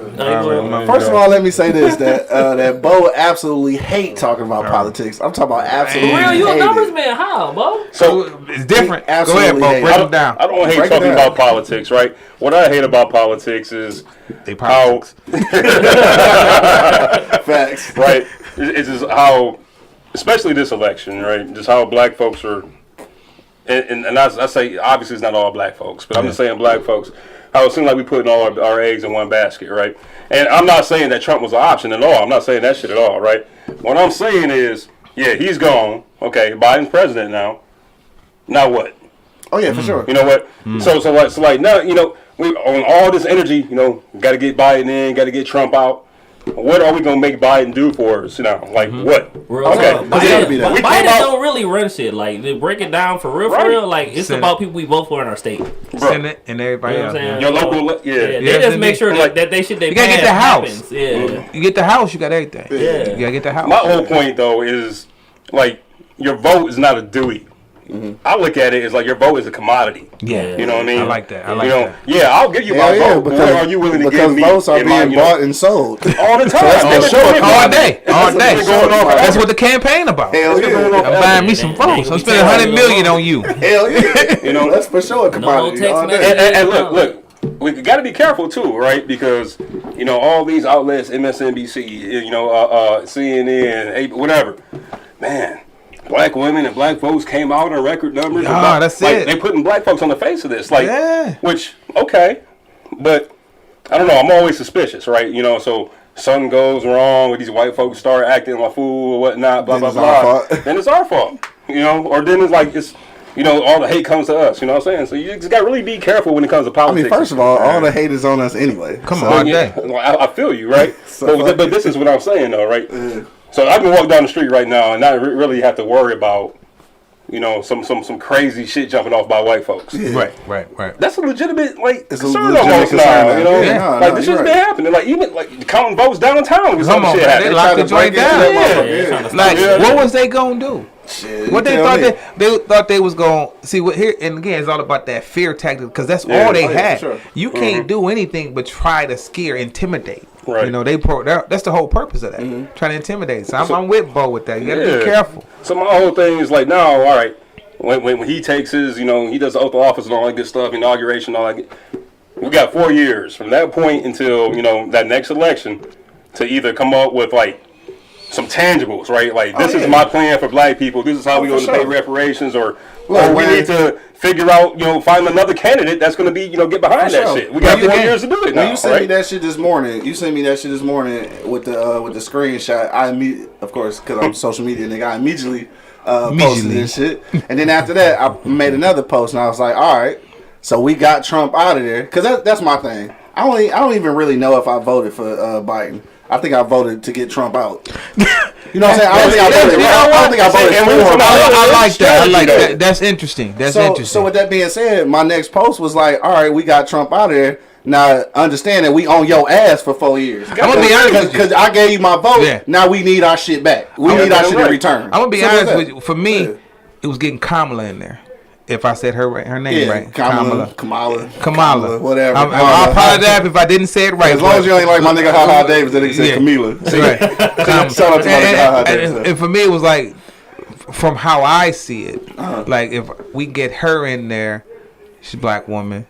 First of all, let me say this: that Bo absolutely hate talking about politics. I'm talking about absolutely. Real, you a hate numbers it. man? How, Bo? So it's different. Go Absolutely ahead, Bo. hate Break it. it down. I don't hate Break it talking down. about politics, right? What I hate about politics is how Facts. right. It's just how, especially this election, right? Just how black folks are, and I say obviously it's not all black folks, but I'm just saying black folks. How it seems like we putting all our eggs in one basket, right? And I'm not saying that Trump was an option at all. I'm not saying that shit at all, right? What I'm saying is, yeah, he's gone. Okay, Biden's president now. Now what? Oh yeah, for sure. You know what? So like now, you know, we on all this energy, you know, got to get Biden in, got to get Trump out. What are we gonna make Biden do for us now? Like what? Biden don't really run shit. Like they break it down for real. Like it's Senate. about people we vote for in our state. Senate and everybody else. Your local, They just make sure that they should. You gotta get the house. Happens. Yeah, you get the house. You got everything. Yeah, you gotta get the house. My whole point though is like your vote is not a duty. I look at it as like your vote is a commodity. Yeah, you know what I mean. I like that. That. Yeah, I'll give you my vote. But what are you willing to give me? Because votes are being bought and sold all the time. All day. That's what the campaign about. Hell yeah. I'm buying me some votes. I'm spending $100 million on you. Hell yeah. You know that's for sure a commodity. And look. We got to be careful too, right? Because you know all these outlets, MSNBC, you know, CNN, whatever, man. Black women and black folks came out in record numbers. That's like, it. They putting black folks on the face of this, which okay, but I don't know. I'm always suspicious, right? You know, so something goes wrong with these white folks start acting like a fool or whatnot, blah blah blah. Then it's our fault, you know, or then it's like it's. You know, all the hate comes to us. You know what I'm saying? So you just got to really be careful when it comes to politics. I mean, first of all the hate is on us anyway. Come on, I feel you, right? but this is what I'm saying, though, right? So I can walk down the street right now and not really have to worry about, you know, some crazy shit jumping off by white folks. Yeah. Right. That's a legitimate it's concern almost now. You know, this shit's been happening. Like even like counting votes downtown. Come on, man. They locked the joint down. Yeah. Like what was they gonna do? Shit, What they thought they was going to see what here, and again, it's all about that fear tactic because that's all they had. Sure. You can't do anything but try to scare, intimidate. Right. You know, that's the whole purpose of that. Trying to intimidate. So I'm with Bo with that. You gotta be careful. So my whole thing is like, now, all right, when he takes his, you know, he does the oath of office and all that good stuff, inauguration, all that. We got 4 years from that point until, you know, that next election to either come up with like some tangibles, right? Like, this is my plan for black people. This is how we're going to pay reparations, or we need to figure out, you know, find another candidate that's going to be, you know, get behind that shit. We got 4 years to do it now. When you sent me that shit this morning, with the screenshot. Of course, because I'm a social media nigga, I immediately posted this shit. And then after that, I made another post, and I was like, all right, so we got Trump out of there. Because that's my thing. I don't even really know if I voted for Biden. I think I voted to get Trump out. You know what I'm saying? I don't think I voted for him. I like that. I like that. That's interesting. Interesting. So with that being said, my next post was like, all right, we got Trump out of there. Now, understand that we on your ass for 4 years. I'm going to be honest with you. Because I gave you my vote. Yeah. Now we need our shit back. We need our shit in return. I'm going to be honest with you. For me, it was getting Kamala in there. If I said her name right. Kamala. Whatever. I apologize if I didn't say it right. As long as you ain't like my nigga Ha Davis, then he said Camila. Right. Shout out to my nigga Ha Davis. And for me, it was like, from how I see it, like if we get her in there, she's a black woman.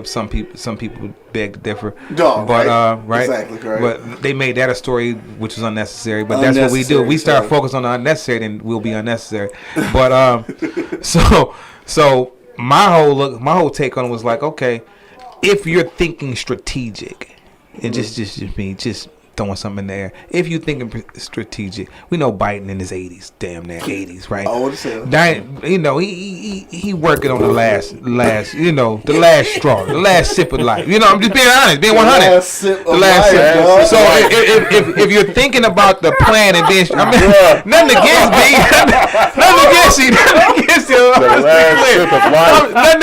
Some people beg to differ. Dog, but right? Exactly correct. But they made that a story which was unnecessary. But that's what we do. We start focusing on the unnecessary, then we'll be unnecessary. But so my whole take on it was like, okay, if you're thinking strategic, and just throwing something in there. If you thinking strategic, we know Biden in his 80s, damn near 80s, right? Oh, what is it? You know, he working on the last, you know, the last straw, the last sip of life. You know, I'm just being honest, being 100. The last sip of life. So if you're thinking about the plan and being, I mean, nothing against me, nothing against you. Nothing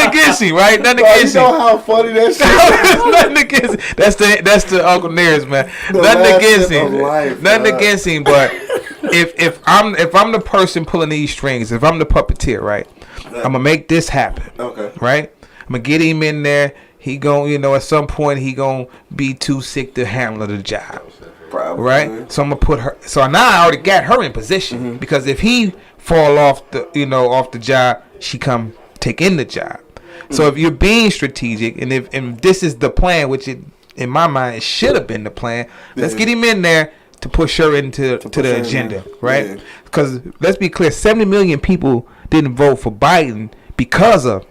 against you, right? Nothing against you. You know how funny that shit is? Nothing against. That's the Uncle Nearest, man. Nothing against him. Nothing against him, but if I'm the person pulling these strings, if I'm the puppeteer, right, I'm gonna make this happen. Okay. Right? I'm gonna get him in there. He gon', you know, at some point he gonna be too sick to handle the job. Probably. Right? So I'm gonna put her. So now I already got her in position because if he fall off the job, she come take in the job. So if you're being strategic, and if this is the plan, which in my mind it should have been the plan, let's get him in there to push her into the agenda, right? Because let's be clear, 70 million people didn't vote for Biden because of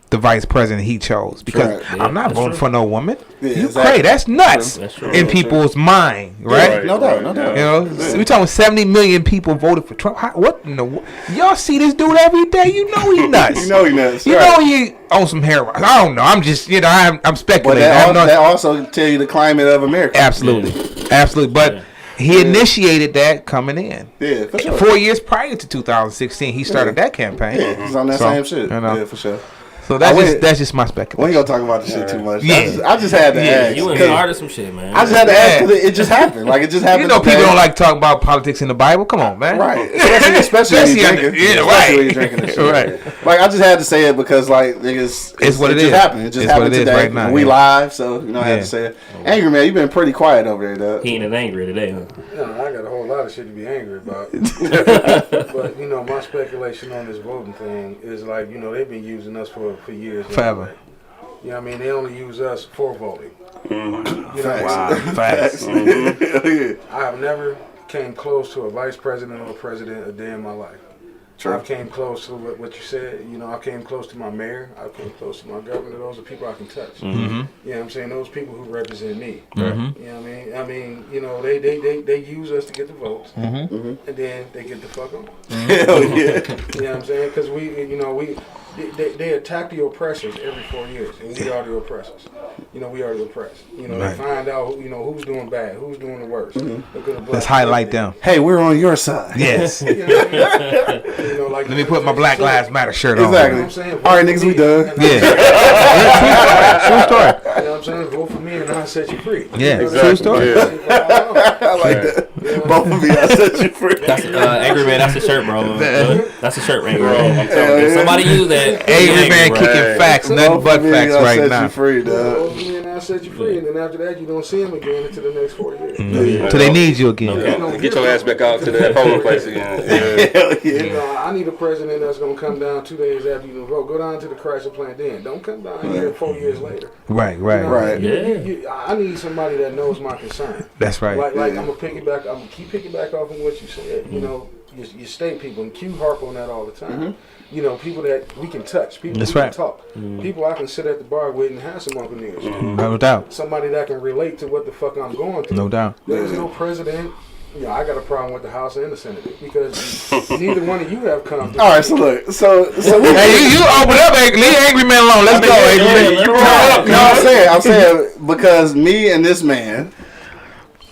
the vice president he chose. Because I'm not voting for no woman. You crazy? That's nuts in people's mind, right? No doubt. You know, we talking 70 million people voted for Trump. What in the y'all see this dude every day? You know he nuts. You know he nuts. You know he on some heroin. I don't know. I'm just I'm speculating. But that also tell you the climate of America. Absolutely. But he initiated that coming in. Yeah, for sure. 4 years prior to 2016, he started that campaign. Yeah, he's on that same shit. You know. Yeah, for sure. So that's just my speculation. We ain't gonna talk about the shit too much. Yeah. I just had to ask. You started some shit, man. I just had to ask because it just happened. Like, it just happened. You know, people don't like talking about politics in the Bible. Come on, man. Right. Especially when you're drinking. Especially when you're drinking this shit. Right. Like, I just had to say it because, like, it's what it is. Happened. It just happened today. Right now, we live, so, you know, I had to say it. Angry Man, you've been pretty quiet over there, though. He ain't angry today, huh? I got a whole lot of shit to be angry about. But, you know, my speculation on this voting thing is, like, you know, they've been using us for years. Forever. You know what I mean? They only use us for voting. Mm-hmm. You know, wow. Facts. I have never came close to a vice president or a president a day in my life. I came close to what you said. You know, I came close to my mayor. I came close to my governor. Those are people I can touch. Mm-hmm. You know what I'm saying? Those people who represent me. Mm-hmm. You know what I mean? I mean, you know, they use us to get the votes, and then they get the fuck on. Hell yeah. You know what I'm saying? Because they attack the oppressors every 4 years, and we are the oppressors. You know, we are the oppressed. You know, they find out, you know, who's doing bad, who's doing the worst. Let's highlight them. Hey, we're on your side. Yes. You know, like Let me put my Black Lives Matter shirt on. Exactly. You know what I'm saying? All right, niggas, we done. Yeah. True story. You know what I'm saying? Vote for me and I'll set you free. Yeah, You know true story. I like that. Both of you, I set you free. That's Angry Man. That's a shirt, bro. That's a shirt, Angry Bro, Man. I'm telling you. Somebody use that. Angry Man kicking facts, nothing Both but of you, facts I right set now. you free, Vote dog. for me and I'll set you free. And then after that, you don't see him again until the next 4 years. So they need you again. Get your ass back out to that polling place again. Hell yeah. You know, I need a president that's going to come down 2 days after you vote. Go down to the Chrysler plant then. Don't come down here 4 years later. Right. You know, Right. I need somebody that knows my concern. That's right. Like I'm gonna keep piggyback off of what you said. You know, your state people, and Q harp on that all the time. You know, people that we can touch, people That's we right. can talk, people I can sit at the bar with and have some Uncle News. No doubt. Somebody that can relate to what the fuck I'm going through. No doubt. There's no president. You know, I got a problem with the House and the Senate because neither one of you have come through. All right, so look, so we. Hey, you open up, leave Angry Man alone. Let's go, Angry Man. I'm saying because me and this man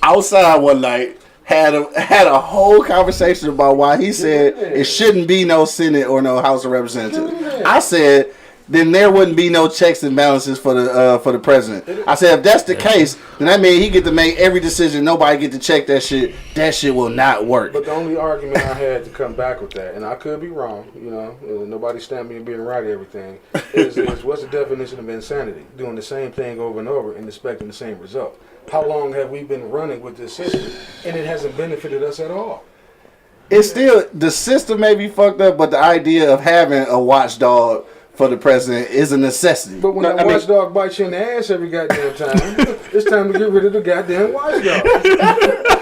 outside one night had a whole conversation about why he said it shouldn't be no Senate or no House of Representatives. I said then there wouldn't be no checks and balances for the president. I said if that's the case, then that means he get to make every decision. Nobody get to check that shit. That shit will not work. But the only argument I had to come back with that, and I could be wrong, you know, nobody stamped me as being right at everything, is what's the definition of insanity? Doing the same thing over and over and expecting the same result. How long have we been running with this system, and it hasn't benefited us at all? It's still, the system may be fucked up, but the idea of having a watchdog for the president is a necessity. But when that watchdog bites you in the ass every goddamn time, it's time to get rid of the goddamn watchdog.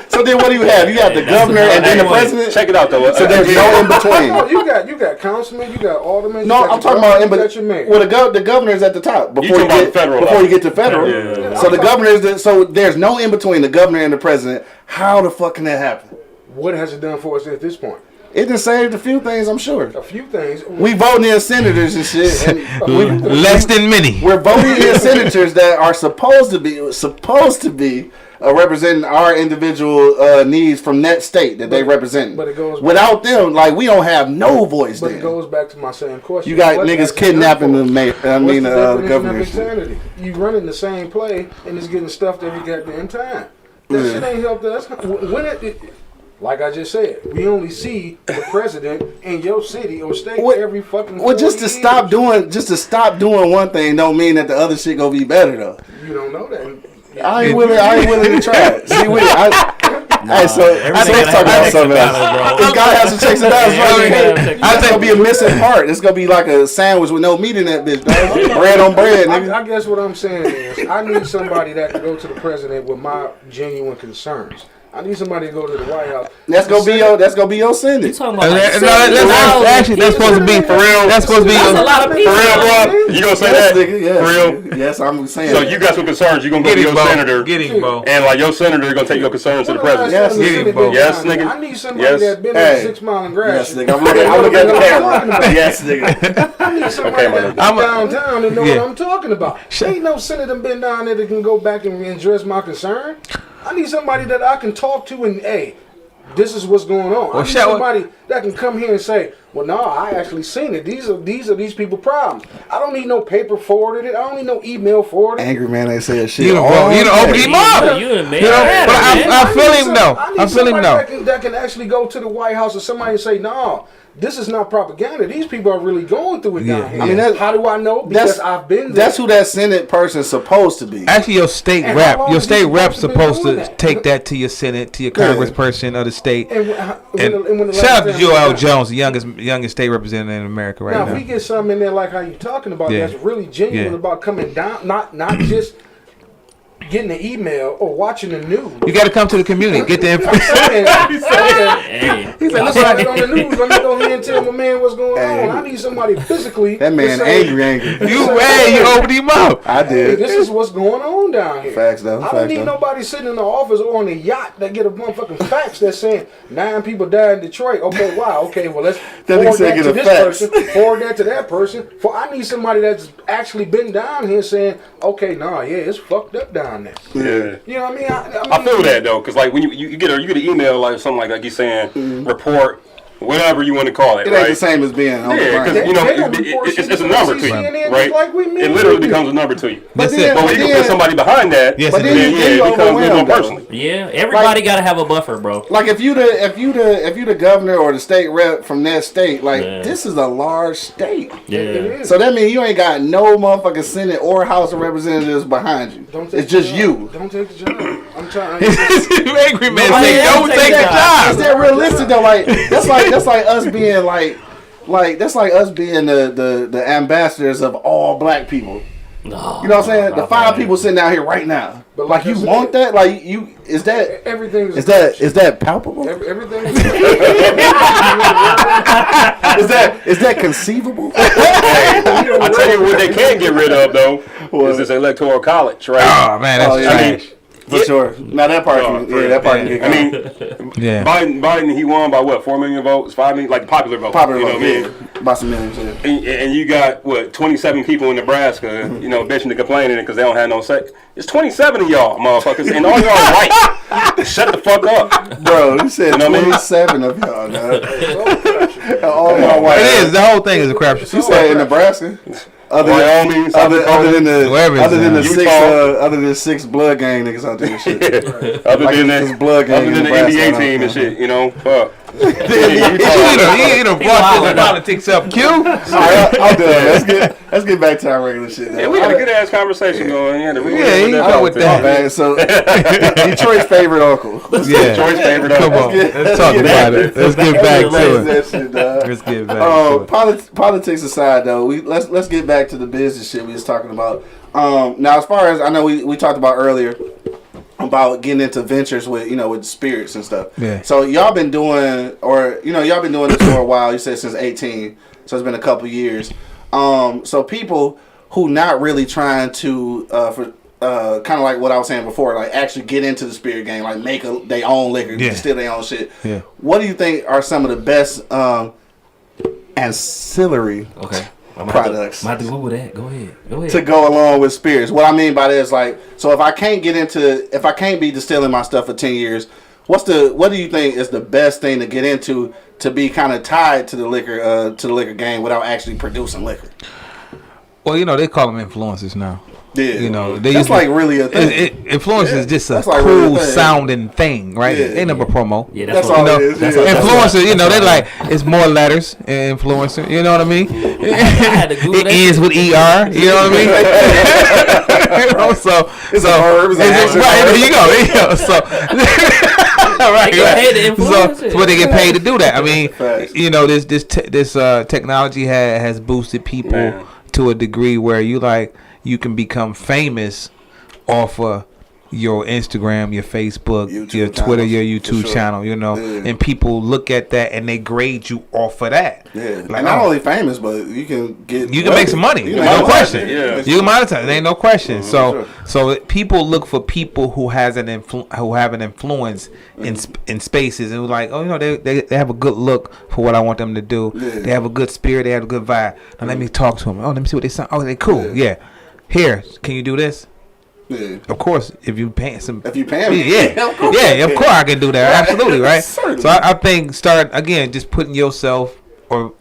So then what do you have? You got the governor and then the president? Check it out though. So there's no in between. No, you got councilmen, you got aldermen. No, I'm talking about you got your mayor. well, the governor is at the top before talking about the federal before level. you get to federal. Yeah. So the governor is so there's no in between the governor and the president. How the fuck can that happen? What has it done for us at this point? It done saved a few things, I'm sure. A few things. We voting in senators and shit. And Less than many. we're voting in senators that are supposed to be representing our individual needs from that state that they represent. But it goes without them, like we don't have no voice. But Then it goes back to my same question. you got What niggas has it kidnapping done the for us? What's the definition governor. of insanity? You running the same play and it's getting stuffed every goddamn time. That shit ain't helped us. When like I just said, we only see the president in your city or state every fucking. Well, just to stop doing one thing don't mean that the other shit gonna be better though. You don't know that. I ain't willing to try it. See, let's talk about something else. This guy has to check some out. It's gonna be a missing part. It's gonna be like a sandwich with no meat in that bitch. Dog. Bread on bread, nigga. I guess what I'm saying is, I need somebody that can go to the president with my genuine concerns. I need somebody to go to the White House. That's gonna be your Senate. You talking about actually, that's supposed to be for real. That's supposed to be That's a lot of people. For real, bro? You gonna say that? Nigga, yes. For real? Yes, I'm saying. So you got some concerns. You gonna go to your senator, Get him, bro. and like your senator gonna take your concerns to the president. Yes, Yes, nigga. I need somebody Yes. that's been Hey. on 6 Mile and Grass. Yes, nigga. I'm looking at the camera. Yes, nigga. I need somebody Okay, that's man. been downtown and know Yeah. what I'm talking about. Ain't no senator been down there that can go back and address my concern. I need somebody that I can talk to and, hey, this is what's going on. I need somebody that can come here and say, well, no, I actually seen it. These are these people problems. I don't need no paper forwarded. I don't need no email forwarded. Angry man ain't saying shit. You don't open him up. But I feel him though. I feel him though. That can actually go to the White House or somebody and say, no, this is not propaganda. These people are really going through it down here. I mean, how do I know? Because I've been there. That's who that Senate person's supposed to be. Actually, your state And rep, how long your is he state rep's supposed supposed to be to doing that? take that to your Senate, to your Yeah. congressperson of the state. And when the Shout out to last Joel time- Jones, the youngest state representative in America right Now, now. if we get something in there like how you're talking about, Yeah. that's really genuine Yeah. about coming down, not just getting an email or watching the news. You got to come to the community, get the information. Hey, He said, listen, I on the news. Let me go ahead and tell my man what's going on. I need somebody physically. That man to say, angry. You opened him up. I Hey, did. this is what's going on down here. Facts though. I don't need nobody sitting in the office or on the yacht that get a motherfucking fax that's saying 9 people died in Detroit. Okay, wow. Okay, well let's That nigga forward said that get to a this fax. person, forward that to that person. For I need somebody that's actually been down here saying, okay, nah, yeah, it's fucked up down there. Yeah. You know what I mean? I feel that though, cause like when you get an email like something like you saying report whatever you want to call it. It ain't the same as being on the because it's a number to you, right? It literally becomes a number to you. But when you can put somebody behind that, yes, then it becomes more personal. Yeah, everybody gotta have a buffer, bro. Like if you the governor or the state rep from that state, like this is a large state. Yeah. So that means you ain't got no motherfucking Senate or House of Representatives behind you. It's just you. Don't take the job. I'm trying. Angry man say don't take the job. Is that realistic though? Like that's like us being that's like us being the ambassadors of all black people. No, you know what I'm saying? The 5 people sitting down here right now. But like you want that? Like you is that everything? Is that palpable? Everything. Is that conceivable? I tell you what they can't get rid of though is this electoral college, right? Oh man, that's trash. For sure. Now that part, that part. I mean, Biden, he won by what? 4 million votes, 5 million, like the popular vote. Popular vote, by some millions. And you got what? 27 people in Nebraska, bitching and complaining because they don't have no say. It's 27 of y'all, motherfuckers, and all y'all white. Shut the fuck up, bro. You said 27 of y'all. All y'all white. It is. The whole thing is a crap. You said in Nebraska. Other than the 6 blood gang niggas out there and shit. Other than the NBA team and shit, fuck. You don't fuck politics up, Q. I'm done. Let's get back to our regular shit. Yeah, we had a good ass conversation going. You go with that. Man, so Detroit's favorite uncle. Yeah, Detroit's favorite uncle. Come on, let's talk about it. Let's get back to it. Let's get back to it. Politics aside, though, let's get back to the business shit we was talking about. Now, as far as I know, we talked about earlier about getting into ventures with spirits and stuff. Yeah. So y'all been doing, y'all been doing this for a while. You said since 18, so it's been a couple years. So people who not really trying to kind of like what I was saying before, like actually get into the spirit game, like make their own liquor, distill their own shit. Yeah. What do you think are some of the best ancillary products? I'm about to Google that. Go ahead. To go along with spirits. What I mean by that is like, so if I can't be distilling my stuff for 10 years, what do you think is the best thing to get into to be kind of tied to the liquor game without actually producing liquor? Well, they call them influencers now. Yeah, that's like really a thing. Influencer is just a cool really sounding thing, right? Yeah. Ain't never promo. Yeah, that's all it is. Influencer, they like it's more letters. Influencer, you know what I mean? It ends with ER. You know what I mean? So it's a verb. Right there you go. So. Right. So what they get paid to do that. I mean, this technology has boosted people to a degree where you can become famous off of your Instagram, your Facebook, YouTube your Twitter, your YouTube channel, and people look at that and they grade you off of that. Yeah, like not only famous, but you can make some money. No question. Yeah. You can monetize. There ain't no question. So people look for people who have an influence in spaces and like, they have a good look for what I want them to do. Yeah. They have a good spirit. They have a good vibe. Now let me talk to them. Oh, let me see what they sound. Oh, they cool. Yeah. Here, can you do this? Yeah. Of course, if you pay me, of course I can do that. Absolutely, right? So I think start again, just putting yourself in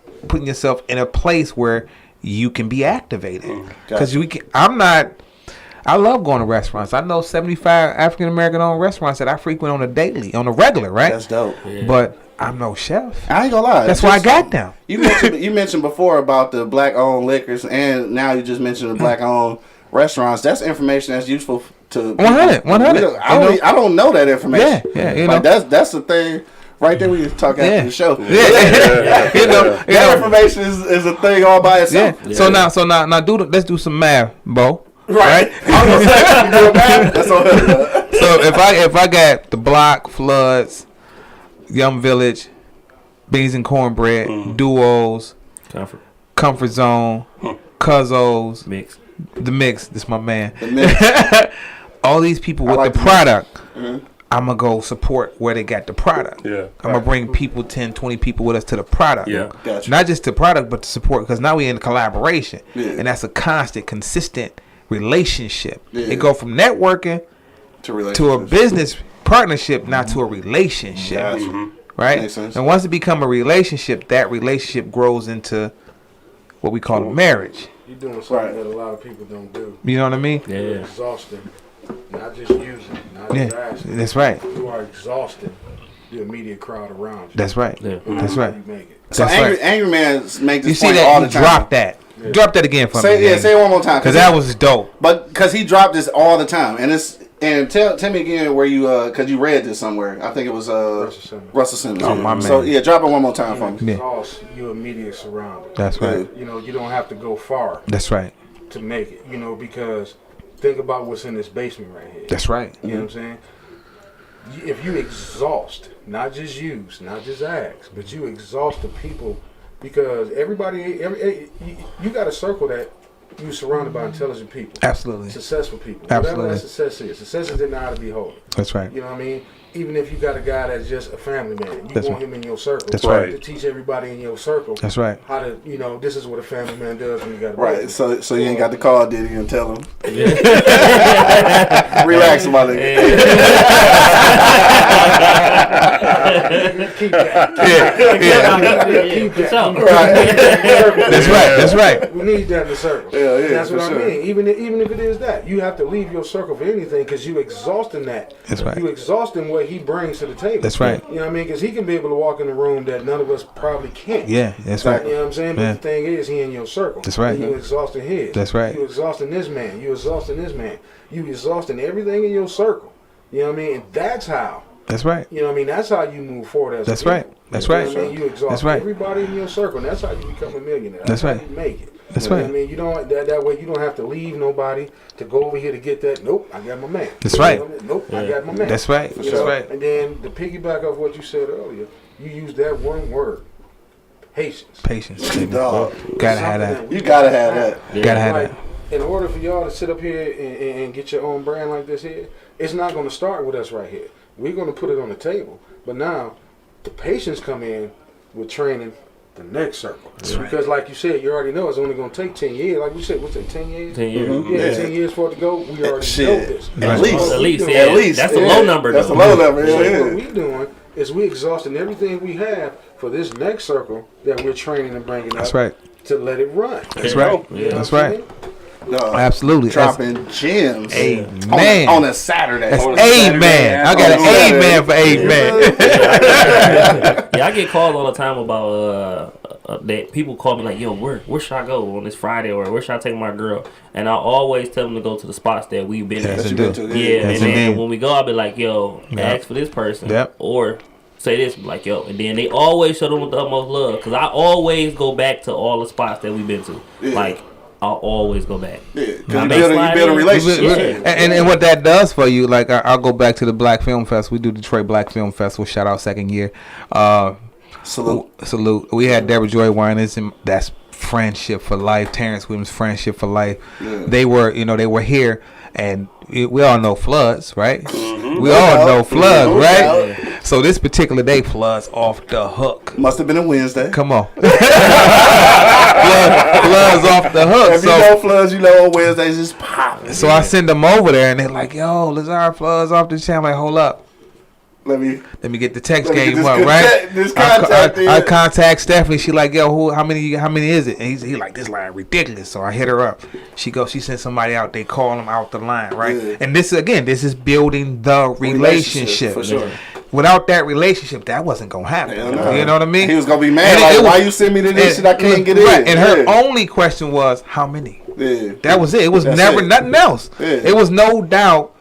a place where you can be activated. Because I love going to restaurants. I know 75 African American owned restaurants that I frequent on a regular, right? That's dope. Yeah. But I'm no chef. I ain't gonna lie. That's why I got them. You mentioned before about the black owned liquors, and now you just mentioned the black owned restaurants. That's information that's useful to 100. I don't know that information. Yeah. That's the thing. Right there, we talk after the show. That information is a thing all by itself. Yeah. So now, let's do some math, Bo. Right. That's all. So if I got the Block, Floods, Yum Village, Beans and Cornbread, Duos, Comfort Zone, Cuzzos, The Mix. This is my man. The Mix. All these people with the product. Mm-hmm. I'm going to go support where they got the product. Yeah. I'm going to bring people, 10, 20 people with us to the product. Yeah. Gotcha. Not just the product, but the support, because now we're in collaboration. Yeah. And that's a constant, consistent relationship. Yeah. It go from networking to a business partnership, not to a relationship. Gotcha. right? Makes sense. And once it become a relationship, that relationship grows into what we call a marriage. You're doing something that a lot of people don't do. You know what I mean? Yeah. You're exhausting, not just using, not just asking. That's right. You are exhausting the immediate crowd around you. That's right. Yeah. That's right. You make it. So angry man make this You see point that? all He the time. dropped that. Yeah. Drop that again for me. Say it one more time. Because that was dope. But because he dropped this all the time, and tell me again where you because you read this somewhere. I think it was Russell Simmons. Oh, my man. So drop it one more time for me. Exhaust your immediate surroundings. That's right. You know, you don't have to go far That's right. to make it. You know, because think about what's in this basement right here. That's right. You know what I'm saying? If you exhaust, not just use, not just ask, but you exhaust the people, because you got a circle that you're surrounded by intelligent people. Absolutely. Successful people. Absolutely. Whatever that success is. Success is in how to be holding. That's right. You know what I mean? Even if you got a guy that's just a family man, you That's want right. him in your circle. That's right. To teach everybody in your circle. That's right. How to, this is what a family man does when you got a Right. baby. So you ain't got to call Diddy and tell him. Relax, my nigga. Keep that. Keep that. Right. That's right. That's right. We need that in the circle. Yeah, That's for what sure. I mean. Even if it is that, you have to leave your circle for anything, because you exhausting that. That's right. You exhausting what he brings to the table. That's right. You know what I mean? Because he can be able to walk in the room that none of us probably can't. Yeah, that's right. You know what I'm saying? But Yeah. the thing is, he in your circle. That's right. And you exhausting his. That's right. You exhausting this man. You exhausting this man. You exhausting everything in your circle. You know what I mean? And that's how. That's right. You know what I mean? That's how you move forward as That's a people. right. That's You know right. what I mean? You exhaust That's right. everybody in your circle, and that's how you become a millionaire. That's how right. you make it. That's You know right. what I mean, you don't that way you don't have to leave nobody to go over here to get that. Nope, I got my man. That's You right. know what I mean? Nope, I got my man. That's right. You That's know? right. And then to piggyback off what you said earlier, you use that one word, patience. Patience. baby. Dog. Gotta have that. You gotta have that. Yeah. Gotta have Like, that. in order for y'all to sit up here and get your own brand like this here, it's not going to start with us right here. We're going to put it on the table. But now, the patience come in with training the next circle. Because like you said, you already know it's only going to take 10 years. Like we said, what's it, 10 years? 10 years. Yeah, Yeah. 10 years for it to go. We already know Shit. this. At least. At least, At yeah. least. That's a low number, That's a though. low number. So Yeah. what we doing is we exhausting everything we have for this next circle that we're training and bringing That's up right. to let it run. That's right. Yeah. That's right. Dog. Absolutely. Dropping gems. Amen. On a Saturday. That's On a Saturday amen. I got an afternoon. amen for amen. Yeah, I get calls all the time about that people call me like, yo, where should I go on this Friday, or where should I take my girl? And I always tell them to go to the spots that we've been Yes, at. indeed. do. Yeah, Yes, and then indeed. when we go, I'll be like, yo, Yep. ask for this person. Yep. Or say this, like, yo. And then they always show them with the utmost love. Because I always go back to all the spots that we've been to. Yeah. Like, I'll always go back. Yeah, I because may you slide build a in. relationship. Yeah. And what that does for you, like I'll go back to the Black Film Fest. We do Detroit Black Film Festival. Shout out second year. Salute. We had Deborah Joy Winans, and that's friendship for life. Terrence Williams, friendship for life. Yeah. They were here, and we all know Floods, right? Mm-hmm. We all know Floods, No right? doubt. So this particular day, Floods off the hook. Must have been a Wednesday. Come on, Floods off the hook. If you know Floods, you know on Wednesdays it's popping. So I send them over there, and they're like, "Yo, Lazar, Floods off the channel." I'm like, hold up. Let me Get the text Let me get game this up, contact- right? this contact I in. contact Stephanie. She like, yo, how many is it? And he like, this line ridiculous. So I hit her up. She sent somebody out. They call them out the line, right? Yeah. And this is building the relationship. for sure. Without that relationship, that wasn't gonna happen. Hell no. You know what I mean? He was gonna be mad. And Like, it was- why you send me to this shit? I can't get right. in. And her Yeah. only question was, how many? Yeah. That was it. It was That's never it. nothing else. Yeah. It was no doubt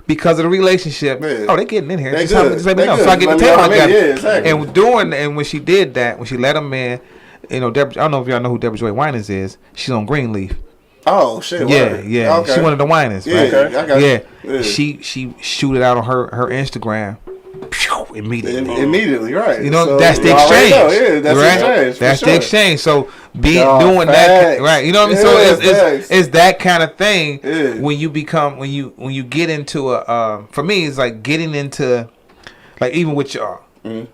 because of the relationship. Yeah. Oh, they getting in here. They Just let good. me They know. good. So I get the Let me tape know how many. together. Yeah, exactly. And when she did that, when she let them in, Deborah, I don't know if y'all know who Deborah Joy Winans is. She's on Greenleaf. Oh shit. Yeah, word. yeah. Okay. She one of the Winans, Yeah, right? I got Yeah. you. Yeah. She shoot it out on her Instagram. Pew, immediately. Immediately, right? You know, So, that's the you already exchange. know, yeah, that's right? the exchange. for That's the sure. exchange. So Dog, doing that, facts. right? You know what I mean? Yeah, So facts. it's that kind of thing Yeah. when you get into a. For me, it's like getting into, like even with y'all,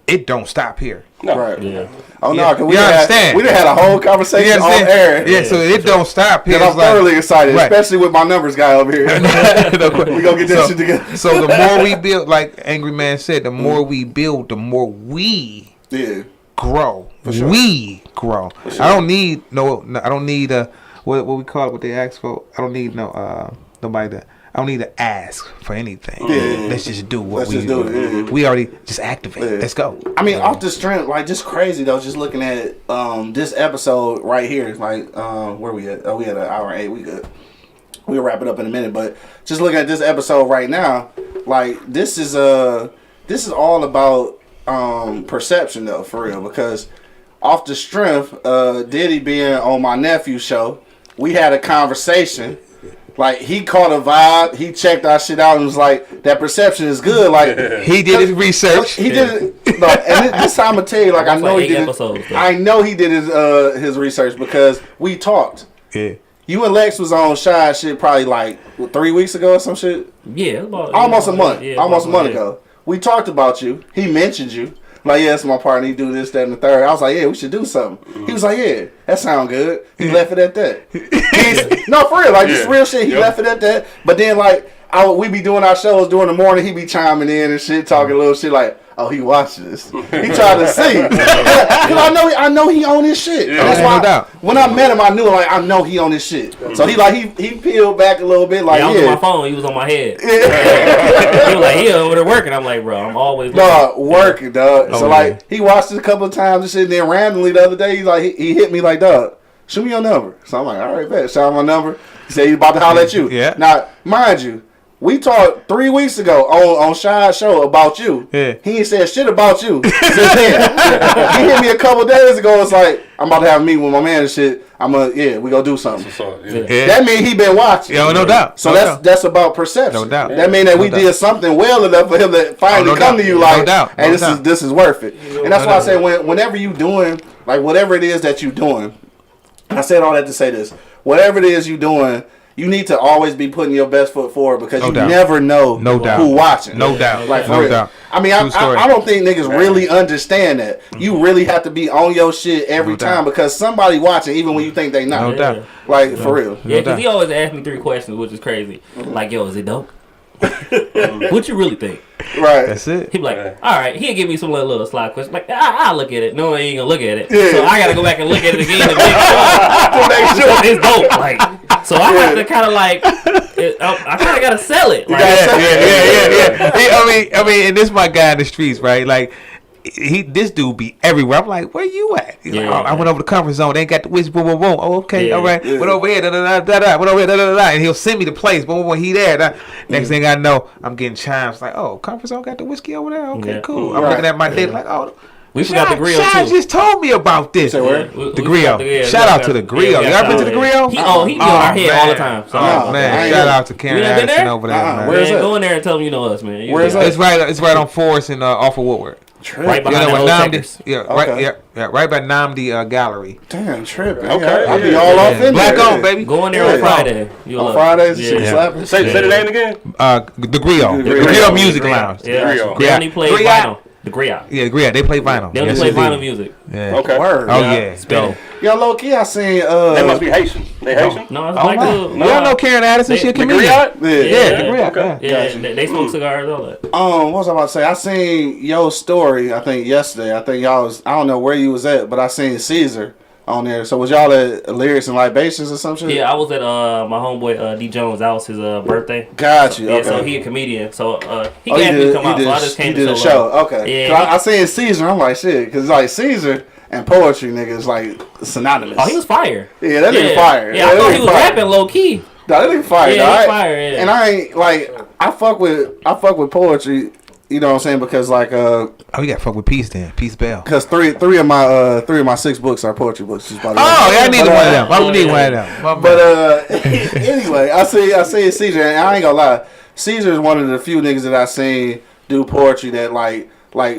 it don't stop here. No. Right. Yeah. Oh no, Yeah. because You understand? we done had a whole conversation on air. Yeah, so it don't stop here. And I'm thoroughly excited, right. especially with my numbers guy over here. We gonna get that shit together. So the more we build, like Angry Man said, the more we build, the more we grow. Sure. We grow. Sure. I don't need I don't need what we call it, what they ask for. I don't need nobody that. I don't need to ask for anything. Yeah. Let's just do what we do. Yeah. We already just activate. Yeah. Let's go. I mean, off the strength, like just crazy though. Just looking at this episode right here, like where we at? Oh, we at an hour and 8. We good. We'll wrap it up in a minute. But just looking at this episode right now, like this is all about perception though, for real. Because off the strength, Diddy being on my nephew's show, we had a conversation. Like, he caught a vibe. He checked our shit out and was like, that perception is good. Like, he did his research. He did it. No, and this time I'm going to tell you, like, I know he did I know he did his research because we talked. Yeah. You and Lex was on Shy shit probably like 3 weeks ago or some shit? Yeah. Almost a month. Almost a month ago. We talked about you. He mentioned you. Like, yeah, it's my partner. He do this, that, and the third. I was like, yeah, we should do something. He was like, yeah, that sound good. He left it at that. No, for real. Like, just real shit. He left it at that. But then, like, we be doing our shows during the morning. He be chiming in and shit, talking a little shit like, oh, he watched this. He tried to see. Because I know he on his shit. Yeah, that's why when I met him, I knew, like, I know he on his shit. So he peeled back a little bit. Like, I was on my phone. He was on my head. He was like, he over there working. I'm like, bro, I'm always working, dog. So, like, he watched it a couple of times and shit. And then randomly the other day, he's like, he hit me like, dog, shoot me your number. So I'm like, all right, bet. Shout out my number. He said he's about to holler at you. Yeah. Now, mind you, we talked 3 weeks ago on Shy's show about you. Yeah. He ain't said shit about you since then. He hit me a couple days ago. It's like, I'm about to have a meeting with my man and shit. We gonna do something. That mean he been watching. Yeah, no doubt. So that's about perception. No doubt. That mean that we did something well enough for him to finally come to you like, hey, this is worth it. And that's why I say whenever you doing, like whatever it is that you doing, and I said all that to say this, whatever it is you doing, you need to always be putting your best foot forward because never know who watching. No doubt. Like, no doubt. I mean, I don't think niggas really understand that. You really have to be on your shit every time because somebody watching even when you think they not. No doubt. Like, for real. Yeah, because he always asked me 3 questions, which is crazy. Like, yo, is it dope? What you really think? Right. That's it. He be like, all right. He'll give me some little slide question. Like, I'll look at it. No, I ain't gonna look at it. Yeah. So I gotta go back and look at it again to make sure it's dope. Like, so I have to kind of like, I kind of gotta sell it. Like, yeah. I mean, and this my guy in the streets, right? Like, this dude be everywhere. I'm like, where you at? He's like, I went over the conference zone. They ain't got the whiz, boom, boom, boom. Oh, okay, all right. Went over here, da da da da. Went over here, da da da. And he'll send me the place. Boom, boom, boom. He there. Next thing I know, I'm getting chimes like, oh, conference zone got the whiskey over there. Okay, cool. I'm looking at my date like, oh. We forgot the grill too. Just told me about this. The grill. Shout out to the grill. You ever been to the grill? He be on our head all the time. So, man, shout out to Karen Addison over there, man. Where's it? Go in there and tell them you know us, man. Where's that? It's right on Forest and off of Woodward. Right behind Namdi. Right by Namdi Gallery. Damn, tripping. Okay, I'll be all off in Black there. On, baby. Go in there on Friday. On Fridays, slapping. Say the name again. The Grill. The Grill Music Lounge. Yeah, they only play vinyl. The Grill. Yeah, the Grill. They play vinyl. They only play vinyl music. Yeah. Okay. Word. Oh yeah. Dope. Yo, low key, I seen. They must be Haitian. They Haitian? No, it's like you don't know Karen Addison? She a comedian. Yeah, the Grill. Okay. Yeah, they smoke cigars, all that. What was I about to say? I seen your story. I think yesterday. I think y'all was. I don't know where you was at, but I seen Caesar on there. So was y'all at Lyrics and Libations or some shit? Yeah, I was at my homeboy D Jones. That was his birthday. Got you. Yeah, okay. so he a comedian. So he asked me to come out. So I just came to the show. Okay. Yeah. I seen Caesar. I'm like shit, because like Caesar and poetry, nigga, is like synonymous. Oh, he was fire. Yeah, that nigga fire. Yeah, I thought he was rapping low key. No, that nigga fire. Yeah, he fire. Yeah. And I ain't like I fuck with poetry. You know what I'm saying? Because like you got fuck with Peace then. Peace Bell. Because three of my 6 books are poetry books. I need one of them. I need one of them. But anyway, I see Caesar, and I ain't gonna lie. Caesar is one of the few niggas that I seen do poetry that like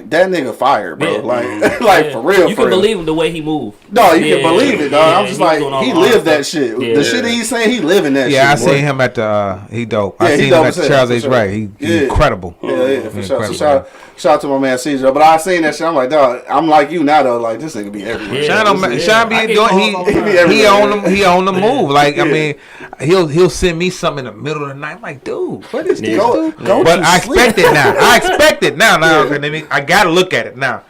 that nigga fire, bro. Yeah. For real. You can believe the way he moved. No, you can believe it, dog. Yeah, I'm just like he lived that shit. Yeah. The shit that he's saying, he living that shit. Yeah, I seen him at the he dope. I seen him at the Charles H. Wright. He incredible. Yeah, for sure. Shout out to my man Caesar. But I seen that shit. I'm like, dog. I'm like you now though. Like this nigga be everywhere. Sean be doing. He on the move. Like I mean, he'll send me something in the middle of the night. I'm like, dude, what is this? But I expect it now. Now, I gotta look at it now.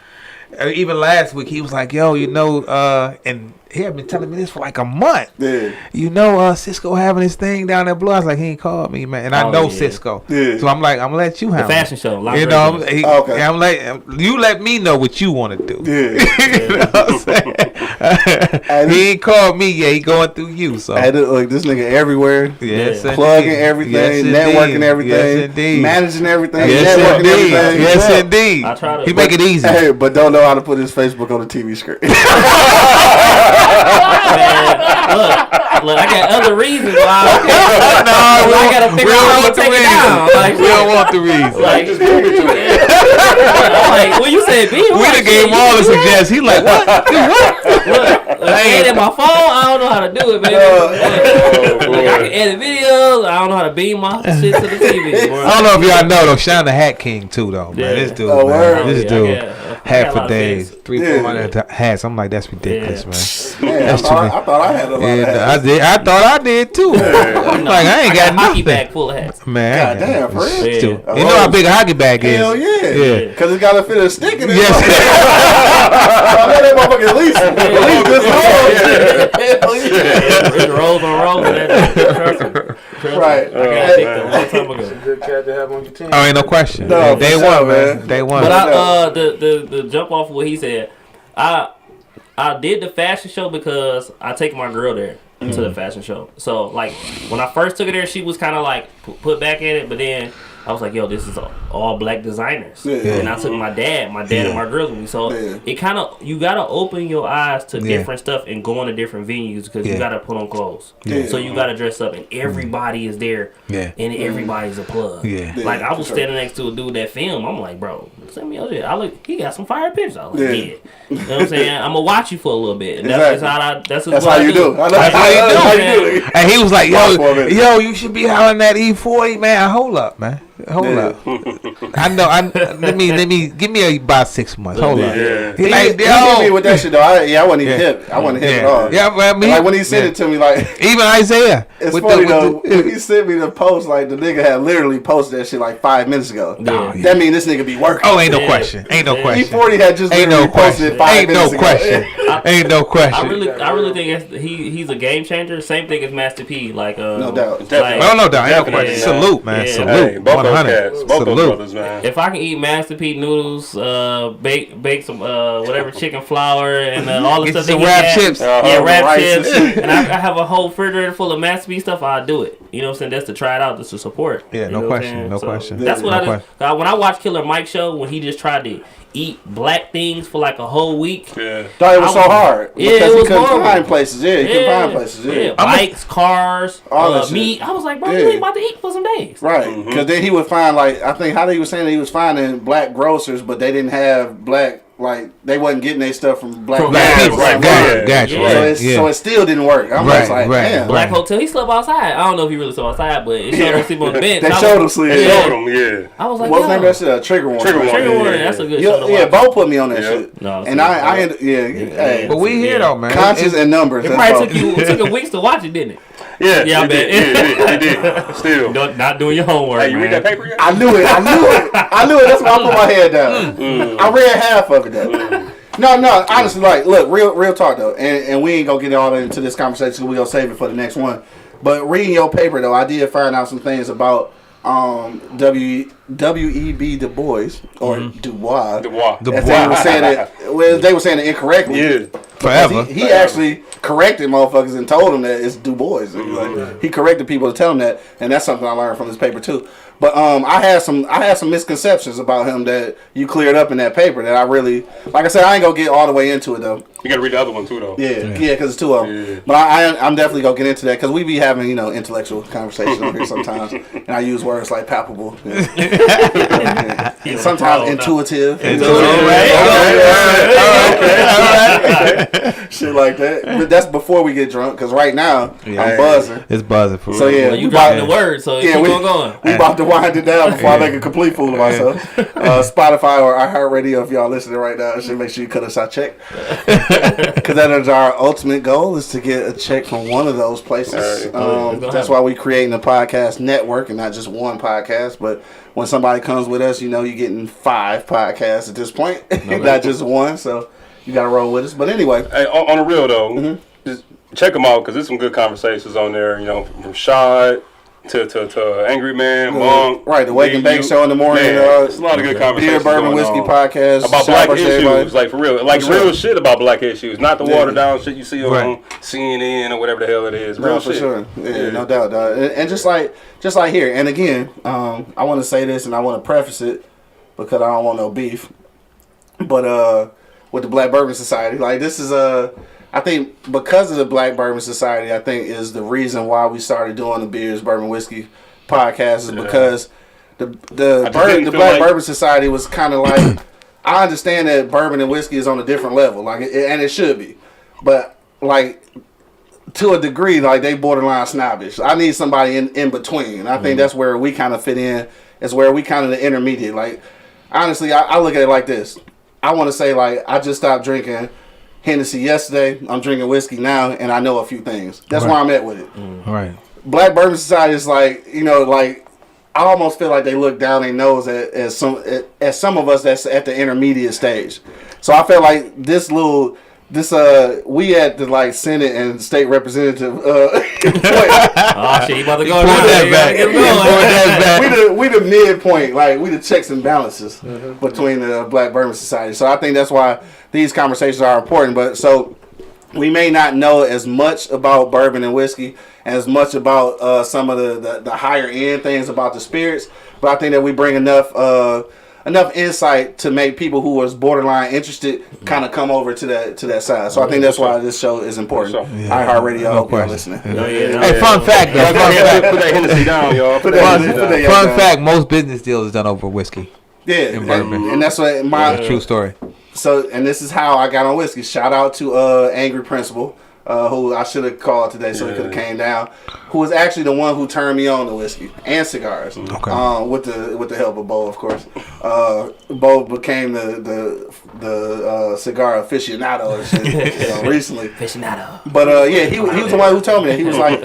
Even last week, he was like, "Yo, and he had been telling me this for like a month. Yeah. Cisco having his thing down there Blue. I was like, he ain't called me, man, and I know Cisco. Yeah. So I'm like, I'm gonna let you have the fashion show. Okay. I'm like, you let me know what you want to do. Yeah. You know what I'm saying? He ain't called me yet. He going through you. So look, this nigga everywhere. Yes, plugging everything, networking everything, yes, indeed. managing everything, yes, networking indeed. everything. Yes, indeed. I try to, he make it easy. Hey, but don't know how to put his Facebook on the TV screen. Man, look, I got other reasons why I gotta figure out how to take it down. Like, we don't want the reason. Like, just move it to it. Like, when you said B, we done gave him all the suggestions. He like, what? Look, I ain't at my phone. I don't know how to do it, baby. I can edit videos. I don't know how to beam my shit to the TV. I don't know if y'all know though. Sean the Hat King too though, man. This dude, this dude, hat for days, 300-400 hats. I'm like, that's ridiculous, man. That's I thought I had a lot of hats. I thought I did too. I'm like, I ain't got nothing. Hockey bag full of hats. Man, goddamn, for real. You know how big a hockey bag is? Hell yeah. Because it's got to fit a stick in it. Yes. I know that motherfucker at least It rolls on rolls. Right. I got addicted a long time ago. It's a good cat to have on your team. Oh, ain't no question. No, Day for one, sure, man. Day one. But the jump off of what he said, I did the fashion show because I take my girl there to the fashion show. So like when I first took her there, she was kind of like put back at it, but then I was like, yo, this is all black designers. Yeah. And I took my dad and my girls with me. So it kind of, you got to open your eyes to different stuff and go into different venues because you got to put on clothes. Yeah. So you got to dress up and everybody is there and everybody's a plug. Yeah. Like I was standing next to a dude that filmed. I'm like, bro, send me out there. He got some fire pictures. I was like, You know what I'm saying? I'm going to watch you for a little bit. And that's how you do. That's how you do. And he was like, yo, you should be hollering that E40, man. Hold up, man. Hold up. I know. Let me give me about 6 months. Hold up. Yeah. He hit me with that shit though. I wasn't even hip. I wasn't hip at all. Yeah, but I mean, like when he sent it to me, like even Isaiah. It's funny though. When he sent me the post, like the nigga had literally posted that shit like 5 minutes ago. That mean this nigga be working. Oh, ain't no question. Ain't no question. E40 had just literally posted it 5 minutes ago. Ain't no question. I really think he's a game changer. Same thing as Master P. Like no doubt. No doubt. Ain't no question. Salute, man. Salute. Both those brothers, man. If I can eat Master P noodles, bake some whatever chicken flour and all the stuff that he wrap chips. Wrap chips. And I have a whole refrigerator full of Master P stuff. I'll do it. You know what I'm saying? That's to try it out, just to support. Yeah, no question. No question. That's what when I watched Killer Mike's show when he just tried to eat black things for like a whole week. Yeah. Thought it was so hard. Yeah, it was horrible. He couldn't find places. Yeah, he couldn't find places. Yeah. Bikes, cars, all that meat. I was like, bro, you ain't about to eat for some days. Right. Because then he would find, like, I think how he was saying that he was finding black grocers, but they didn't have black, like, they wasn't getting their stuff from black people. Right. Gotcha. So it still didn't work. I'm just like, damn. Black hotel. He slept outside. I don't know if he really slept outside, but it showed him sleep on the bench. They showed him sleep. They showed him, yeah. I was like, what's the name of that shit? Trigger Warning. Trigger Warning. That's a good show to watch. Yeah, Bo put me on that shit. No, and hey. But we here though, man. Conscious and numbers. It probably took a week to watch it, didn't it? Yeah, I bet. It did. Still. Not doing your homework. Hey, you read that paper yet? I knew it. That's why I put my head down. I read half of it though. No, honestly, like, look, real talk though, and we ain't gonna get all into this conversation. We gonna save it for the next one. But reading your paper though, I did find out some things about W.E.B. Du Bois or Dubois. They were saying it. Well, they were saying it incorrectly. Yeah, forever. He actually corrected motherfuckers and told them that it's Du Bois. Like, he corrected people to tell them that, and that's something I learned from this paper too. But I had some misconceptions about him that you cleared up in that paper that I really, like I said, I ain't gonna get all the way into it though. You gotta read the other one too though. Yeah, because it's two of them. Yeah. But I'm definitely gonna get into that because we be having intellectual conversations on here sometimes, and I use words like palpable. Yeah. sometimes intuitive. Okay. Shit like that. But that's before we get drunk, because right now I'm buzzing. It's buzzing for real. So yeah, well, you dropping the word, so keep on going. We about to wind it down before I make a complete fool of myself. Spotify or iHeartRadio, if y'all listening right now, should make sure you cut us our check. Because that is our ultimate goal, is to get a check from one of those places. That's why we creating a podcast network and not just one podcast. But when somebody comes with us, you're getting 5 podcasts at this point, not just one. So you got to roll with us. But anyway. Hey, on the real, though, just check them out, because there's some good conversations on there, from Shad to Angry Man, Monk. Right, the Wake and Bake Show in the morning. There's a lot of good conversations. Beer, Bourbon, Whiskey podcast. About black issues, like for real. Like real shit about black issues. Not the watered down shit you see on CNN or whatever the hell it is. Real shit. For sure. Yeah, no doubt, dog. And just like here, and again, I want to say this and I want to preface it because I don't want no beef. But with the Black Bourbon Society, like this is I think because of the Black Bourbon Society, I think is the reason why we started doing the Beers, Bourbon, Whiskey podcast, is because the Black Bourbon Society was kind of like, I understand that bourbon and whiskey is on a different level, like, and it should be, but like to a degree, like they borderline snobbish. I need somebody in between. I think that's where we kind of fit in. Is where we kind of the intermediate. Like honestly, I look at it like this. I want to say like I just stopped drinking Hennessy yesterday. I'm drinking whiskey now, and I know a few things. That's where I'm at with it. Right. Black Bourbon Society is like, like I almost feel like they look down their nose at some of us that's at the intermediate stage. So I feel like we at the like Senate and state representative. Oh shit, you about to go we the midpoint, like we the checks and balances between the Black Bourbon Society. So I think that's why these conversations are important. But so we may not know as much about bourbon and whiskey, and as much about some of the higher end things about the spirits, but I think that we bring enough insight to make people who was borderline interested kind of come over to that side. So I think that's why this show is important. iHeartRadio, I hope y'all listening. Hey, fun fact though. Put that Hennessy down, y'all. Fun fact: most business deals is done over whiskey. Yeah, and bourbon. And that's what true story. So, and this is how I got on whiskey. Shout out to Angry Principal, who I should have called today so he could have came down. Who was actually the one who turned me on to whiskey and cigars. Okay. With the help of Bo, of course. Bo became the cigar aficionado and shit, recently. Aficionado. But he was the one who told me that.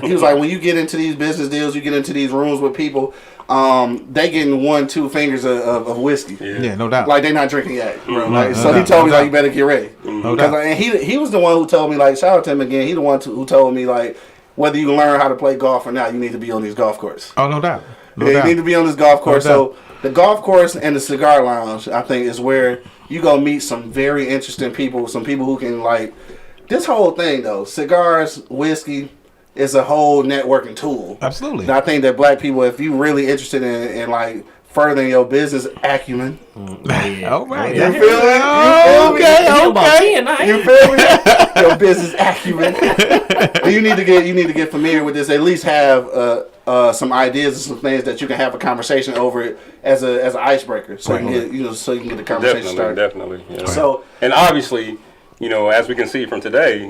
He was like when you get into these business deals, you get into these rooms with people. They getting 1-2 fingers of whiskey. Yeah, no doubt. Like they not drinking yet, bro. Like, so he told me like you better get ready. And he was the one who told me, like, shout out to him again. He the one who told me like whether you learn how to play golf or not, you need to be on these golf courses. Oh, no doubt. You need to be on this golf course. So the golf course and the cigar lounge, I think, is where you go meet some very interesting people. Some people who can like this whole thing though. Cigars, whiskey. It's a whole networking tool. Absolutely. And I think that black people, if you really interested in like furthering your business acumen, all right. You feel it? You feel me? Your business acumen. you need to get familiar with this. At least have some ideas and some things that you can have a conversation over it as an icebreaker, so you can get so you can get the conversation started. Definitely. Yeah. So and obviously, as we can see from today,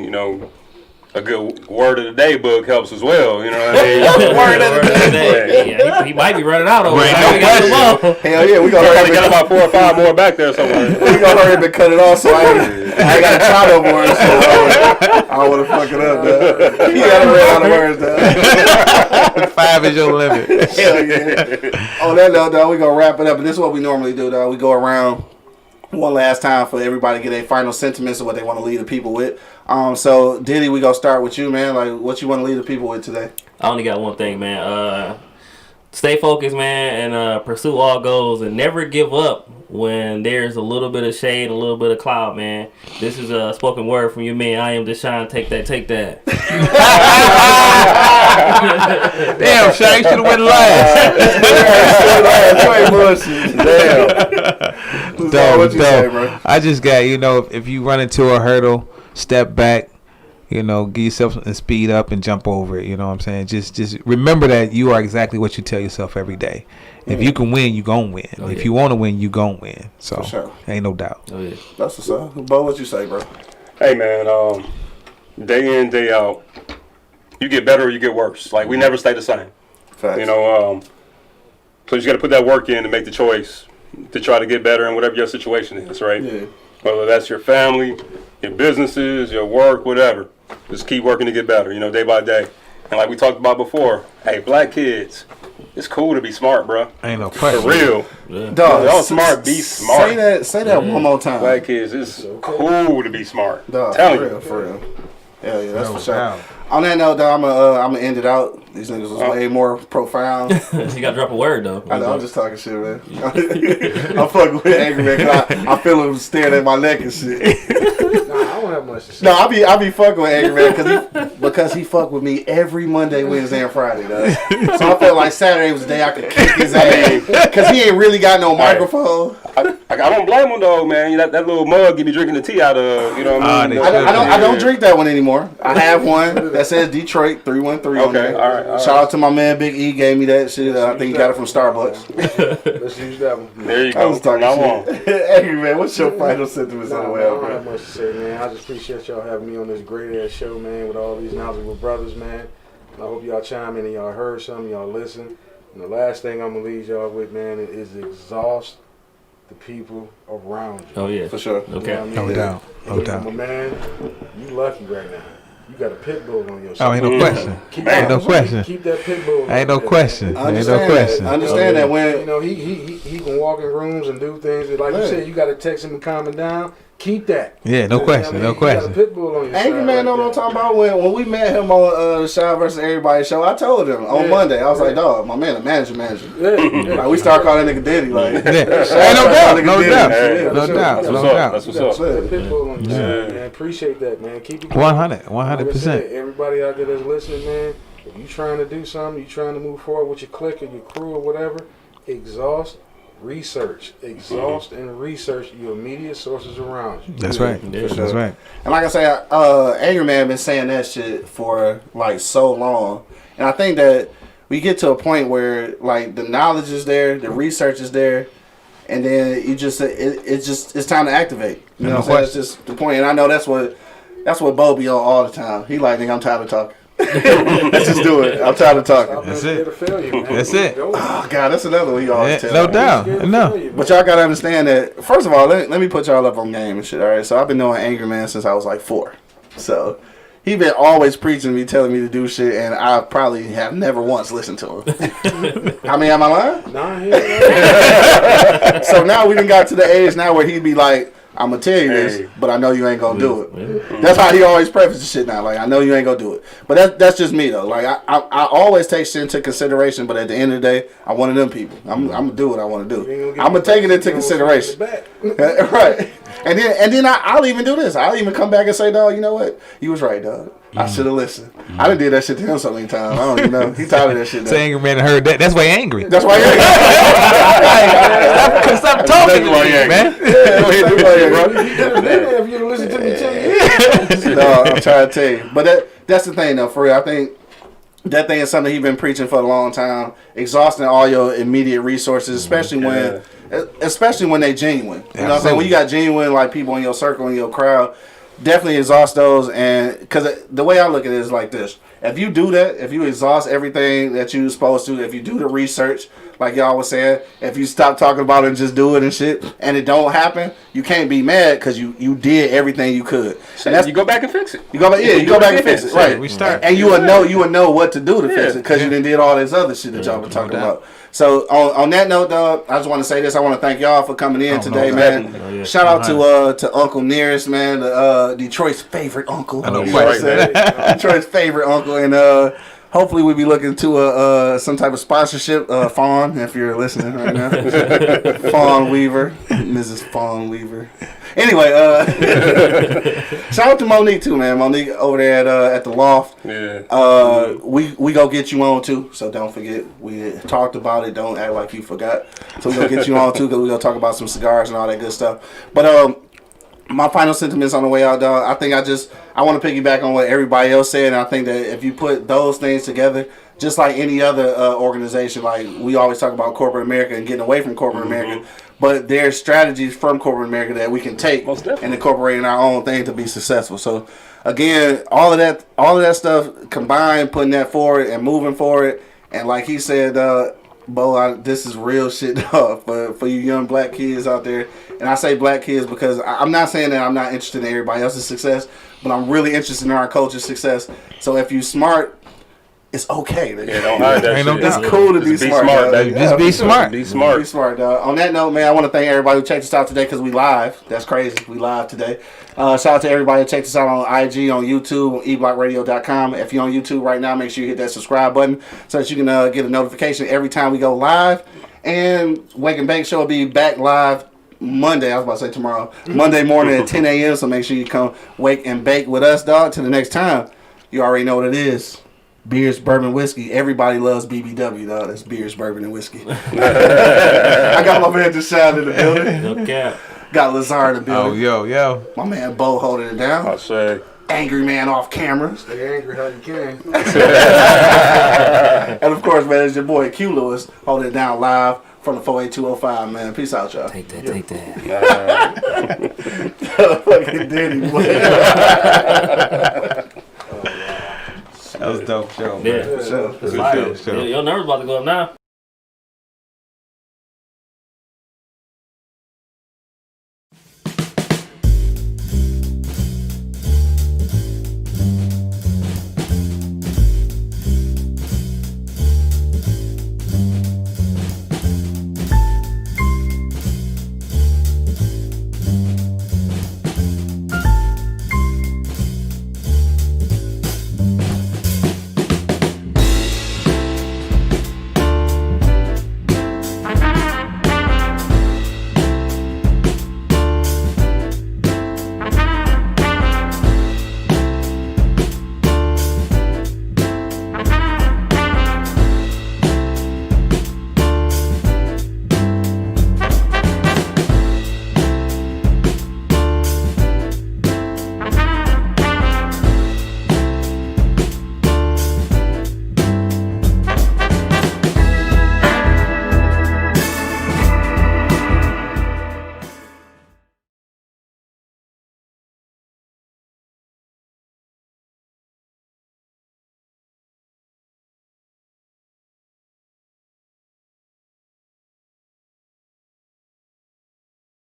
a good word of the day book helps as well. You know what I mean? Word of the day. Yeah, he might be running out over there. Hell yeah, we gonna hurry. Got about 4 or 5 more back there somewhere. We gonna hurry up and cut it off, so I ain't got to try no more. So I don't want to fuck it up. Dog. You gotta run out of words, dog. 5 is your limit. Hell yeah. On that note, dog, we gonna wrap it up, and this is what we normally do, dog. We go around one last time for everybody to get their final sentiments of what they want to leave the people with. So Diddy, we gonna start with you, man. Like, what you want to leave the people with today? I only got one thing, man. Stay focused, man, and pursue all goals, and never give up when there's a little bit of shade, a little bit of cloud, man. This is a spoken word from your man. I am Deshaun. Take that. Damn, Shane should have went last. Damn. Dope. I just got, if you run into a hurdle, step back, You know, give yourself something to speed up and jump over it. You know what I'm saying? Just remember that you are exactly what you tell yourself every day. If you can win, you gonna win. If you want to win, you gonna win. So For sure. ain't no doubt. That's what's up. Bo, what you say, bro? Hey man, day in, day out, you get better or you get worse. Like we never stay the same. Facts. You know, so you got to put that work in to make the choice to try to get better in whatever your situation is, right? Yeah. Whether that's your family, your businesses, your work, whatever. Just keep working to get better, you know, day by day. And like we talked about before, hey, black kids, it's cool to be smart, bro. Ain't no question. For real. Dog, Y'all smart, be smart. Say that one more time. Black kids, it's cool to be smart. Dog, Tell for you. real, for real. Yeah, that's No for sure. doubt. On that note, though, I'm gonna end it out. These niggas was way more profound. You gotta drop a word though. I know, I'm just talking shit, man. I'm fucking with Angry Man 'cause I feel him staring at my neck and shit. Nah, I don't have much to say. No, I be fucking with Angry Man because he fuck with me every Monday, Wednesday, and Friday, though. So I felt like Saturday was the day I could kick his ass because he ain't really got no microphone. I don't blame him though, man. That little mug you be drinking the tea out of, you know what I mean? I don't drink that one anymore. I have one that says Detroit 313 on there. All right. Shout out to my man Big E, gave me that shit. I think he got it from Starbucks. Let's use that one. There you I go. was talking shit. Angry Man, what's your final sentiments Nah, on the man, way I out, don't have bro? much to say, man. I just appreciate y'all having me on this great ass show, man, with all these knowledgeable brothers, man. And I hope y'all chime in and y'all heard something, y'all listen. And the last thing I'm gonna leave y'all with, man, is exhaust the people around you. Oh yeah. For sure. Okay. You know what I mean? No doubt. No My doubt. man, you lucky right now. You got a pit bull on your Oh, side. ain't no question. Keep Ain't no that- question. Keep that pit bull. Ain't no on there. question. Ain't no Understand question. that. Understand that You when know, he can walk in rooms and do things that, like you Yeah. said, you got to text him and calm him down. Keep that. Yeah, no You know what question. I mean? No You got a question. pit bull on your Angry side Man know what I'm talking about. When we met him on the Shy vs. Everybody show, I told him on Yeah. Monday, I was like, dog, my man, a manager. Yeah. Like, we start calling that nigga Diddy. Like, Yeah. Ain't no doubt. No doubt. Yeah, No for doubt. sure. No That's what's up. doubt. That's what's That's up. it. Pit bull on your Yeah. side, man. Appreciate that, man. Keep it going. 100. Like I 100%. said, everybody out there that's listening, man, if you trying to do something, you trying to move forward with your clique or your crew or whatever, exhaust and research your immediate sources around you. That's right. Yeah. That's right. And like I say, Angry Man been saying that shit for like so long, and I think that we get to a point where like the knowledge is there, the research is there, and then you just it's time to activate. You know what I'm saying? That's just the point, and I know that's what Bo be on all the time. He like, nigga, I'm tired of talking. Let's just do it. I'm tired of talking. That's Stop being it. scared of failure, man. That's it. Go. Oh God, that's another one you always tell. No me. doubt. Scared of No. failure, But man. y'all gotta understand that. First of all, let me put y'all up on game and shit. All right, so I've been knowing Angry Man since I was like 4. So he been always preaching to me, telling me to do shit, and I probably have never once listened to him. I mean, am I lying? Nah, he ain't So now we done got to the age now where he'd be like, I'm gonna tell you this, Hey. but I know you ain't gonna do it. That's how he always prefaces shit now. Like, I know you ain't gonna do it, but that's just me though. Like, I always take shit into consideration, but at the end of the day, I'm one of them people. I'm gonna do what I want to do. I'm gonna take it into consideration. Right. And then I'll even do this. I'll even come back and say, dog, you know what? You was right, dog. I should have listened. I done did that shit to him so many times. I don't even know. He tired of that shit. So Angry Man heard that. That's why he angry. That's why Stop talking to me, man. Go ahead, do it, bro. He could have been there if you'd have listened to me 10 years. No, I'm trying to tell you. But that's the thing, though, for real. I think that thing is something he's been preaching for a long time. Exhausting all your immediate resources, especially when they genuine. You know what I'm saying? When you got genuine, like, people in your circle, in your crowd, definitely exhaust those. And because the way I look at it is like this. If you do that, if you exhaust everything that you're supposed to, if you do the research, like y'all was saying, if you stop talking about it and just do it and shit, and it don't happen, you can't be mad because you did everything you could. And that's, You go back and fix it. you go back, you go back and fix it, right? We start. And you would know what to do to fix it because you done did all this other shit that y'all were talking about. So on that note, dog, I just want to say this. I want to thank y'all for coming in today, man. Oh, yeah. Shout out to Uncle Nearest, man, Detroit's favorite uncle. I know, You what I'm right, saying? Detroit's favorite uncle, and hopefully we'll be looking to some type of sponsorship. Fawn, if you're listening right now, Fawn Weaver, Mrs. Fawn Weaver. Anyway, shout out to Monique too, man. Monique over there at the loft. Yeah. We go get you on too, so don't forget. We talked about it. Don't act like you forgot. So we gonna get you on too, because we gonna talk about some cigars and all that good stuff. But my final sentiments on the way out, dog. I think I want to piggyback on what everybody else said, and I think that if you put those things together, just like any other organization, like we always talk about corporate America and getting away from corporate America, but there's strategies from corporate America that we can take and incorporate in our own thing to be successful. So again, all of that stuff combined, putting that forward and moving forward, and like he said, Bo, this is real shit for you young black kids out there. And I say black kids because I'm not saying that I'm not interested in everybody else's success, but I'm really interested in our culture's success. So if you smart, it's okay. Yeah, don't hide that shit. It's cool to be smart. Just be smart. Be smart. Be smart, dog. On that note, man, I want to thank everybody who checked us out today because we live. That's crazy. We live today. Shout out to everybody who checked us out on IG, on YouTube, on eblockradio.com. If you're on YouTube right now, make sure you hit that subscribe button so that you can get a notification every time we go live. And Wake and Bake Show will be back live Monday. I was about to say tomorrow. Monday morning at 10 a.m. So make sure you come wake and bake with us, dog. Till the next time, you already know what it is. Beers, bourbon, whiskey. Everybody loves BBW, dog. That's beers, bourbon, and whiskey. I got my man Deshaun in the building. No cap. Got Lazar in the building. Oh, yo. My man Bo holding it down. I say. Angry man off camera. Stay angry how you can. And of course, man, it's your boy Q Lewis holding it down live from the 48205, man. Peace out, y'all. Take that. Fucking Diddy, boy. That was a dope show, man. Yeah. For sure. It's fire. Your numbers about to go up now.